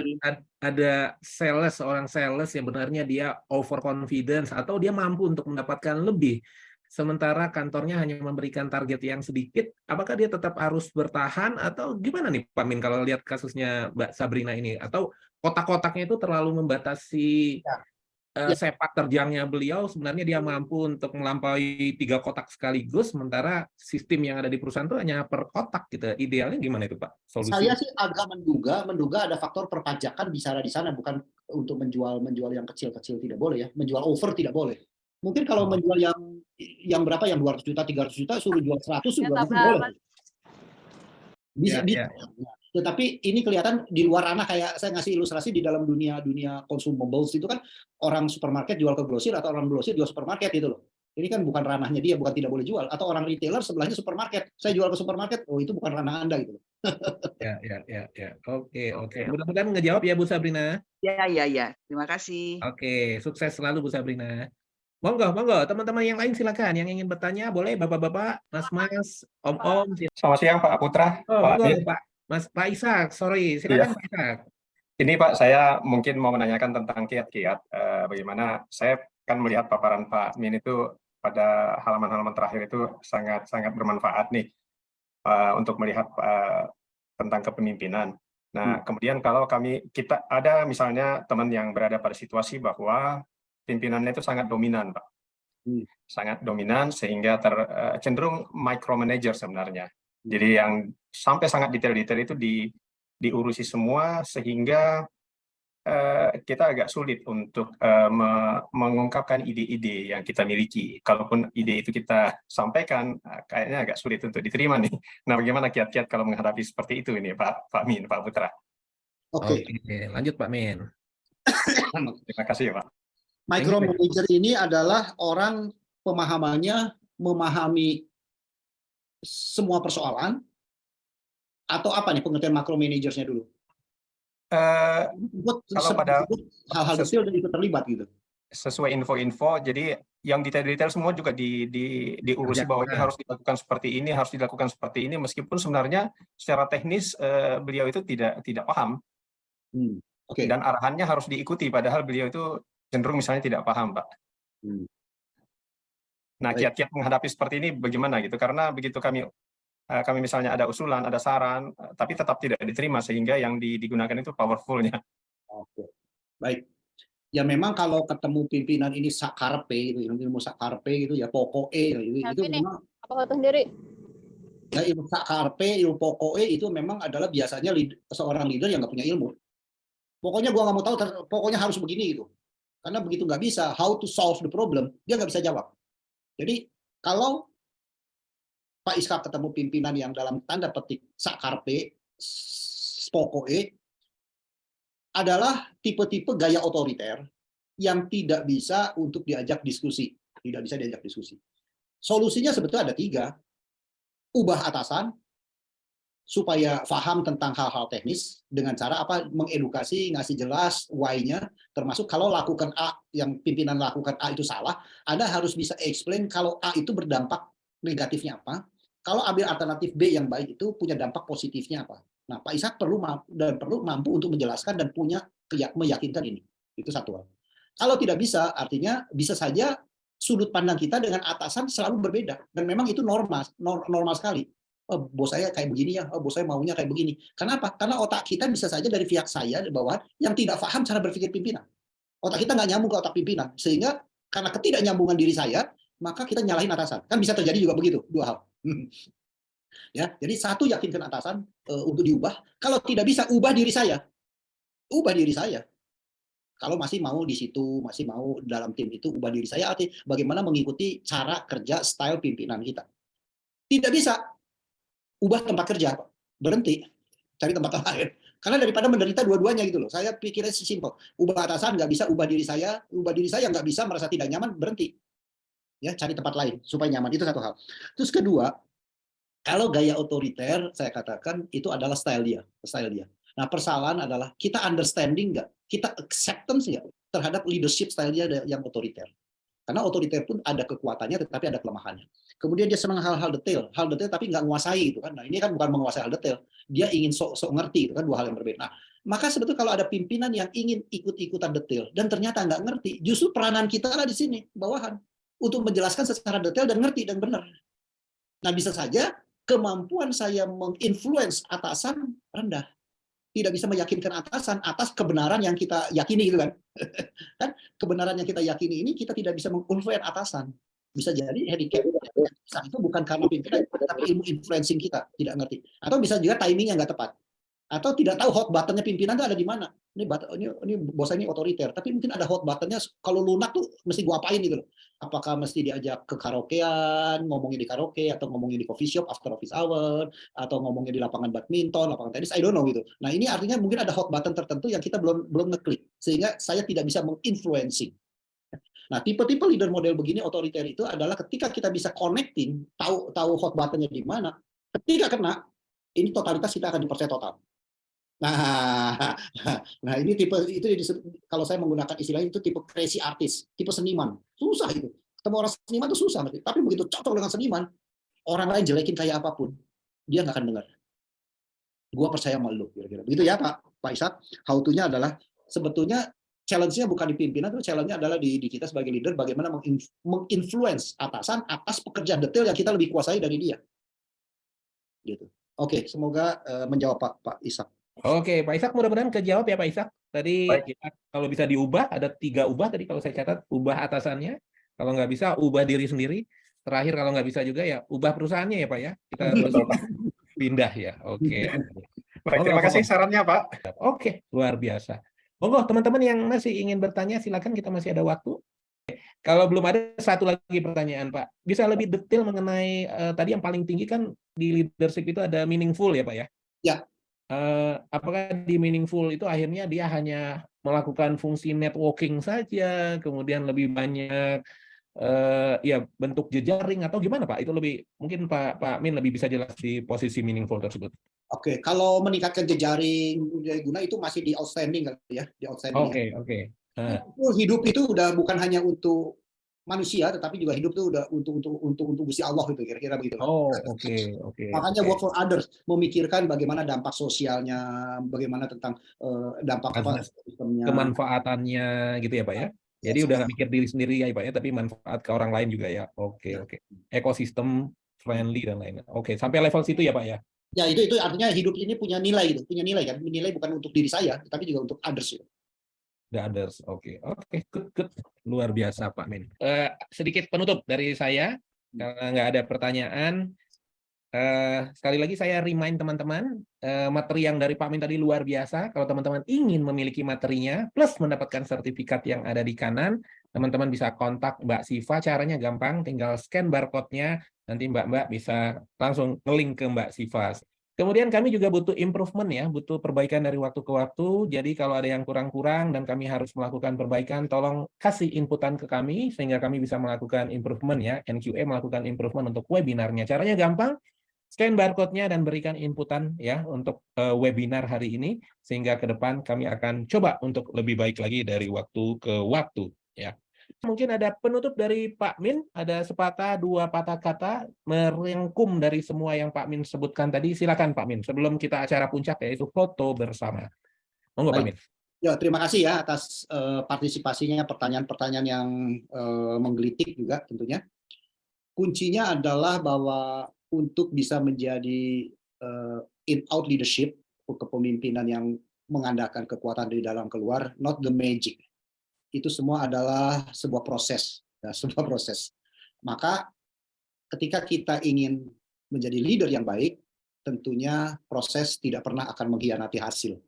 ada seorang sales yang benarnya dia overconfidence atau dia mampu untuk mendapatkan lebih, sementara kantornya hanya memberikan target yang sedikit, apakah dia tetap harus bertahan atau gimana nih Pak Min kalau lihat kasusnya Mbak Sabrina ini? Atau kotak-kotaknya itu terlalu membatasi sepak terjangnya beliau, sebenarnya dia mampu untuk melampaui 3 kotak sekaligus, sementara sistem yang ada di perusahaan itu hanya per kotak gitu. Idealnya gimana itu Pak? Solusi? Saya sih agak menduga ada faktor perpajakan bicara di sana, bukan untuk menjual yang kecil-kecil tidak boleh ya, menjual over tidak boleh. Mungkin kalau menjual yang berapa, yang 200 juta, 300 juta, suruh jual 100 juga boleh. Bisa. Tetapi ini kelihatan di luar ranah, kayak saya ngasih ilustrasi di dalam dunia consumables itu kan orang supermarket jual ke grosir atau orang grosir jual supermarket gitu loh. Ini kan bukan ranahnya dia, bukan tidak boleh jual. Atau orang retailer sebelahnya supermarket, saya jual ke supermarket, itu bukan ranah Anda gitu loh. Ya. Oke. Mudah-mudahan ngejawab ya Bu Sabrina. Ya. Terima kasih. Oke, sukses selalu Bu Sabrina. Monggo, teman-teman yang lain silakan. Yang ingin bertanya boleh, Bapak-bapak, Mas-mas, Om-om. Selamat siang Pak Putra. Pak Ishak, sorry, silakan Pak Ishak. Ini Pak, saya mungkin mau menanyakan tentang kiat-kiat. Bagaimana saya kan melihat paparan Pak Min itu pada halaman-halaman terakhir itu sangat bermanfaat nih untuk melihat tentang kepemimpinan. Nah, kemudian kalau kita ada misalnya teman yang berada pada situasi bahwa pimpinannya itu sangat dominan, Pak. sangat dominan sehingga cenderung micromanager sebenarnya. Jadi yang sampai sangat detail-detail itu diurusi semua sehingga kita agak sulit untuk mengungkapkan ide-ide yang kita miliki. Kalaupun ide itu kita sampaikan, kayaknya agak sulit untuk diterima nih. Nah, bagaimana kiat-kiat kalau menghadapi seperti itu ini, Pak Min, Pak Putra? Oke, lanjut Pak Min. Terima kasih ya Pak. Micromanager ini adalah orang pemahamannya memahami semua persoalan, atau apa nih pengertian micromanagersnya dulu? Kalau pada hal-hal detail dan ikut terlibat gitu. Sesuai info-info, jadi yang detail-detail semua juga diurusi bahwa ini harus dilakukan seperti ini, harus dilakukan seperti ini, meskipun sebenarnya secara teknis beliau itu tidak paham. Dan arahannya harus diikuti, padahal beliau itu cenderung misalnya tidak paham, Pak. Nah, kiat-kiat menghadapi seperti ini bagaimana gitu? Karena begitu kami misalnya ada usulan, ada saran, tapi tetap tidak diterima sehingga yang digunakan itu powerful-nya. Oke, baik. Ya memang kalau ketemu pimpinan ini sakarpe gitu, ilmu sakarpe gitu ya pokoknya itu memang apa foto sendiri? Ya ilmu sakarpe, ilmu pokoknya itu memang adalah biasanya seorang leader yang nggak punya ilmu. Pokoknya gua nggak mau tahu, pokoknya harus begini gitu. Karena begitu nggak bisa, how to solve the problem, dia nggak bisa jawab. Jadi kalau Pak Ishak ketemu pimpinan yang dalam tanda petik sakarpe, pokoknya adalah tipe-tipe gaya otoriter yang tidak bisa untuk diajak diskusi. Tidak bisa diajak diskusi. Solusinya sebetulnya ada 3. Ubah atasan, supaya paham tentang hal-hal teknis, dengan cara apa? Mengedukasi, ngasih jelas why-nya, termasuk kalau lakukan A, yang pimpinan lakukan A itu salah, Anda harus bisa explain kalau A itu berdampak negatifnya apa, kalau ambil alternatif B yang baik itu punya dampak positifnya apa. Nah, Pak Ishak perlu mampu untuk menjelaskan dan punya meyakinkan ini. Itu satu hal. Kalau tidak bisa, artinya bisa saja sudut pandang kita dengan atasan selalu berbeda. Dan memang itu normal sekali. Oh, bos saya kayak begini ya, oh, bos saya maunya kayak begini. Kenapa? Karena otak kita bisa saja dari pihak saya di bawah yang tidak paham cara berpikir pimpinan. Otak kita nggak nyambung ke otak pimpinan. Sehingga karena ketidaknyambungan diri saya, maka kita nyalahin atasan. Kan bisa terjadi juga begitu, 2 hal. Ya, jadi satu, yakinkan atasan untuk diubah. Kalau tidak bisa, ubah diri saya. Ubah diri saya. Kalau masih mau di situ, masih mau dalam tim itu, ubah diri saya. Artinya bagaimana mengikuti cara kerja style pimpinan kita. Tidak bisa, ubah tempat kerja, berhenti, cari tempat lain. Karena daripada menderita dua-duanya gitu loh. Saya pikirnya simpel. Ubah atasan nggak bisa, ubah diri saya nggak bisa, merasa tidak nyaman, berhenti. Ya, cari tempat lain supaya nyaman. Itu satu hal. Terus kedua, kalau gaya otoriter, saya katakan itu adalah style dia. Nah, persoalan adalah kita understanding nggak, kita acceptance nggak terhadap leadership style dia yang otoriter. Karena otoriter pun ada kekuatannya, tetapi ada kelemahannya. Kemudian dia senang hal detail tapi nggak menguasai itu kan. Nah, ini kan bukan menguasai hal detail, dia ingin sok ngerti, itu kan 2 hal yang berbeda. Nah, maka sebetulnya kalau ada pimpinan yang ingin ikut-ikutan detail dan ternyata nggak ngerti, justru peranan kita lah di sini, bawahan, untuk menjelaskan secara detail dan ngerti dan benar. Nah, bisa saja kemampuan saya menginfluence atasan rendah. Tidak bisa meyakinkan atasan atas kebenaran yang kita yakini gitu kan. Kan kebenaran yang kita yakini ini kita tidak bisa menginfluence atasan. Bisa jadi handicap itu bukan karena pimpinan, tapi ilmu influencing kita tidak ngerti. Atau bisa juga timingnya nggak tepat. Atau tidak tahu hot buttonnya pimpinan itu ada di mana. Ini bos ini otoriter, tapi mungkin ada hot buttonnya kalau lunak tuh mesti gua apain gitu loh. Apakah mesti diajak ke karaokean, ngomongin di karaoke, atau ngomongin di coffee shop after office hour, atau ngomongin di lapangan badminton, lapangan tenis, I don't know gitu. Nah, ini artinya mungkin ada hot button tertentu yang kita belum ngeklik, sehingga saya tidak bisa menginfluencing. Nah, tipe-tipe leader model begini otoriter itu adalah ketika kita bisa connecting, tahu hot buttonnya di mana, ketika kena, ini totalitas kita akan dipercaya total. Nah ini tipe itu kalau saya menggunakan istilah itu tipe crazy artist, tipe seniman. Susah itu. Ketemu orang seniman itu susah, tapi begitu cocok dengan seniman, orang lain jelekin kayak apapun, dia nggak akan dengar. Gua percaya sama lu, kira-kira. Begitu ya Pak Ishak. How to-nya adalah sebetulnya challenge-nya bukan di pimpinan, itu challenge-nya adalah di kita sebagai leader, bagaimana menginfluence atasan atas pekerjaan detail yang kita lebih kuasai dari dia. Gitu. Oke, semoga menjawab Pak Ishak. Oke, Pak Ishak mudah-mudahan kejawab ya Pak Ishak. Tadi kita, kalau bisa diubah, ada 3 ubah tadi kalau saya catat, ubah atasannya, Kalau nggak bisa, ubah diri sendiri. Terakhir kalau nggak bisa juga ya ubah perusahaannya ya Pak ya. Kita harus pindah ya. Oke. Baik, terima kasih sarannya Pak. Oke, luar biasa. Monggo teman-teman yang masih ingin bertanya silakan, kita masih ada waktu. Kalau belum ada, satu lagi pertanyaan Pak. Bisa lebih detail mengenai tadi yang paling tinggi kan di leadership itu ada meaningful ya Pak ya? Ya. Apakah di meaningful itu akhirnya dia hanya melakukan fungsi networking saja, kemudian lebih banyak ya bentuk jejaring atau gimana Pak? Itu lebih mungkin Pak Min lebih bisa jelas di posisi meaningful tersebut. Oke, kalau meningkatkan jejaring budaya guna itu masih di outstanding kali ya, di outstanding. Oke. Hidup itu udah bukan hanya untuk manusia, tetapi juga hidup itu udah untuk Gusti Allah itu kira-kira begitu. Oke. Makanya work for others, memikirkan bagaimana dampak sosialnya, bagaimana tentang dampak sistemnya, kemanfaatannya gitu ya Pak ya. Jadi udah nggak mikir diri sendiri ya Pak ya, tapi manfaat ke orang lain juga ya. Oke. Ekosistem friendly dan lain-lain. Oke, sampai level situ ya Pak ya. Ya itu artinya hidup ini punya nilai kan, nilai bukan untuk diri saya, tapi juga untuk others. The others, oke, good, luar biasa Pak Min. Sedikit penutup dari saya, karena nggak ada pertanyaan. Sekali lagi saya remind teman-teman, materi yang dari Pak Min tadi luar biasa. Kalau teman-teman ingin memiliki materinya, plus mendapatkan sertifikat yang ada di kanan, teman-teman bisa kontak Mbak Siva. Caranya gampang, tinggal scan barcode-nya, nanti Mbak bisa langsung nge-link ke Mbak Siva. Kemudian kami juga butuh improvement ya, butuh perbaikan dari waktu ke waktu. Jadi kalau ada yang kurang-kurang dan kami harus melakukan perbaikan, tolong kasih inputan ke kami sehingga kami bisa melakukan improvement ya. NQA melakukan improvement untuk webinarnya. Caranya gampang, scan barcode-nya dan berikan inputan ya untuk webinar hari ini sehingga ke depan kami akan coba untuk lebih baik lagi dari waktu ke waktu ya. Mungkin ada penutup dari Pak Min, ada sepatah dua patah kata merangkum dari semua yang Pak Min sebutkan tadi. Silakan Pak Min, sebelum kita acara puncak yaitu foto bersama. Monggo Pak Min. Ya, terima kasih ya atas partisipasinya, pertanyaan-pertanyaan yang menggelitik juga tentunya. Kuncinya adalah bahwa untuk bisa menjadi in-out leadership, kepemimpinan yang mengandalkan kekuatan dari dalam keluar, not the magic. Itu semua adalah sebuah proses, ya, sebuah proses. Maka ketika kita ingin menjadi leader yang baik, tentunya proses tidak pernah akan mengkhianati hasil.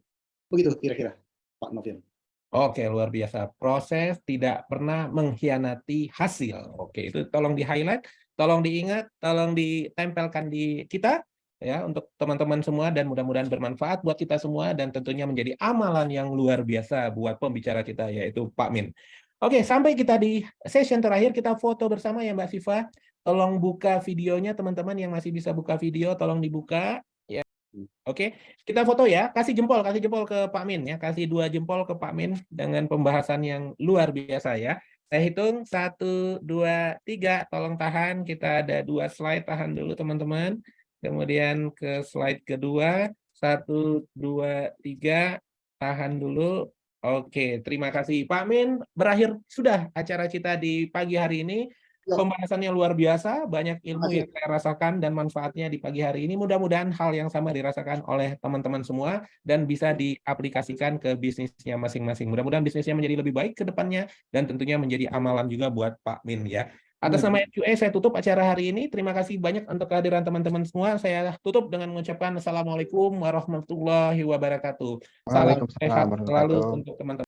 Begitu kira-kira, Pak Novian. Oke, luar biasa. Proses tidak pernah mengkhianati hasil. Oke, itu tolong di-highlight, tolong diingat, tolong ditempelkan di kita ya untuk teman-teman semua dan mudah-mudahan bermanfaat buat kita semua dan tentunya menjadi amalan yang luar biasa buat pembicara kita yaitu Pak Min. Oke, sampai kita di session terakhir kita foto bersama ya Mbak Siva. Tolong buka videonya teman-teman yang masih bisa buka video, tolong dibuka ya. Oke, kita foto ya. Kasih jempol ke Pak Min ya. Kasih 2 jempol ke Pak Min dengan pembahasan yang luar biasa ya. Saya hitung 1, 2, 3. Tolong tahan. Kita ada 2 slide. Tahan dulu teman-teman. Kemudian ke slide kedua. 1, 2, 3. Tahan dulu. Oke, terima kasih Pak Min. Berakhir sudah acara kita di pagi hari ini. Pembahasannya luar biasa, banyak ilmu yang saya rasakan dan manfaatnya di pagi hari ini. Mudah-mudahan hal yang sama dirasakan oleh teman-teman semua dan bisa diaplikasikan ke bisnisnya masing-masing. Mudah-mudahan bisnisnya menjadi lebih baik ke depannya dan tentunya menjadi amalan juga buat Pak Min ya. Atas nama NQA saya tutup acara hari ini. Terima kasih banyak untuk kehadiran teman-teman semua. Saya tutup dengan mengucapkan Assalamualaikum warahmatullahi wabarakatuh. Salam sehat selalu untuk teman-teman.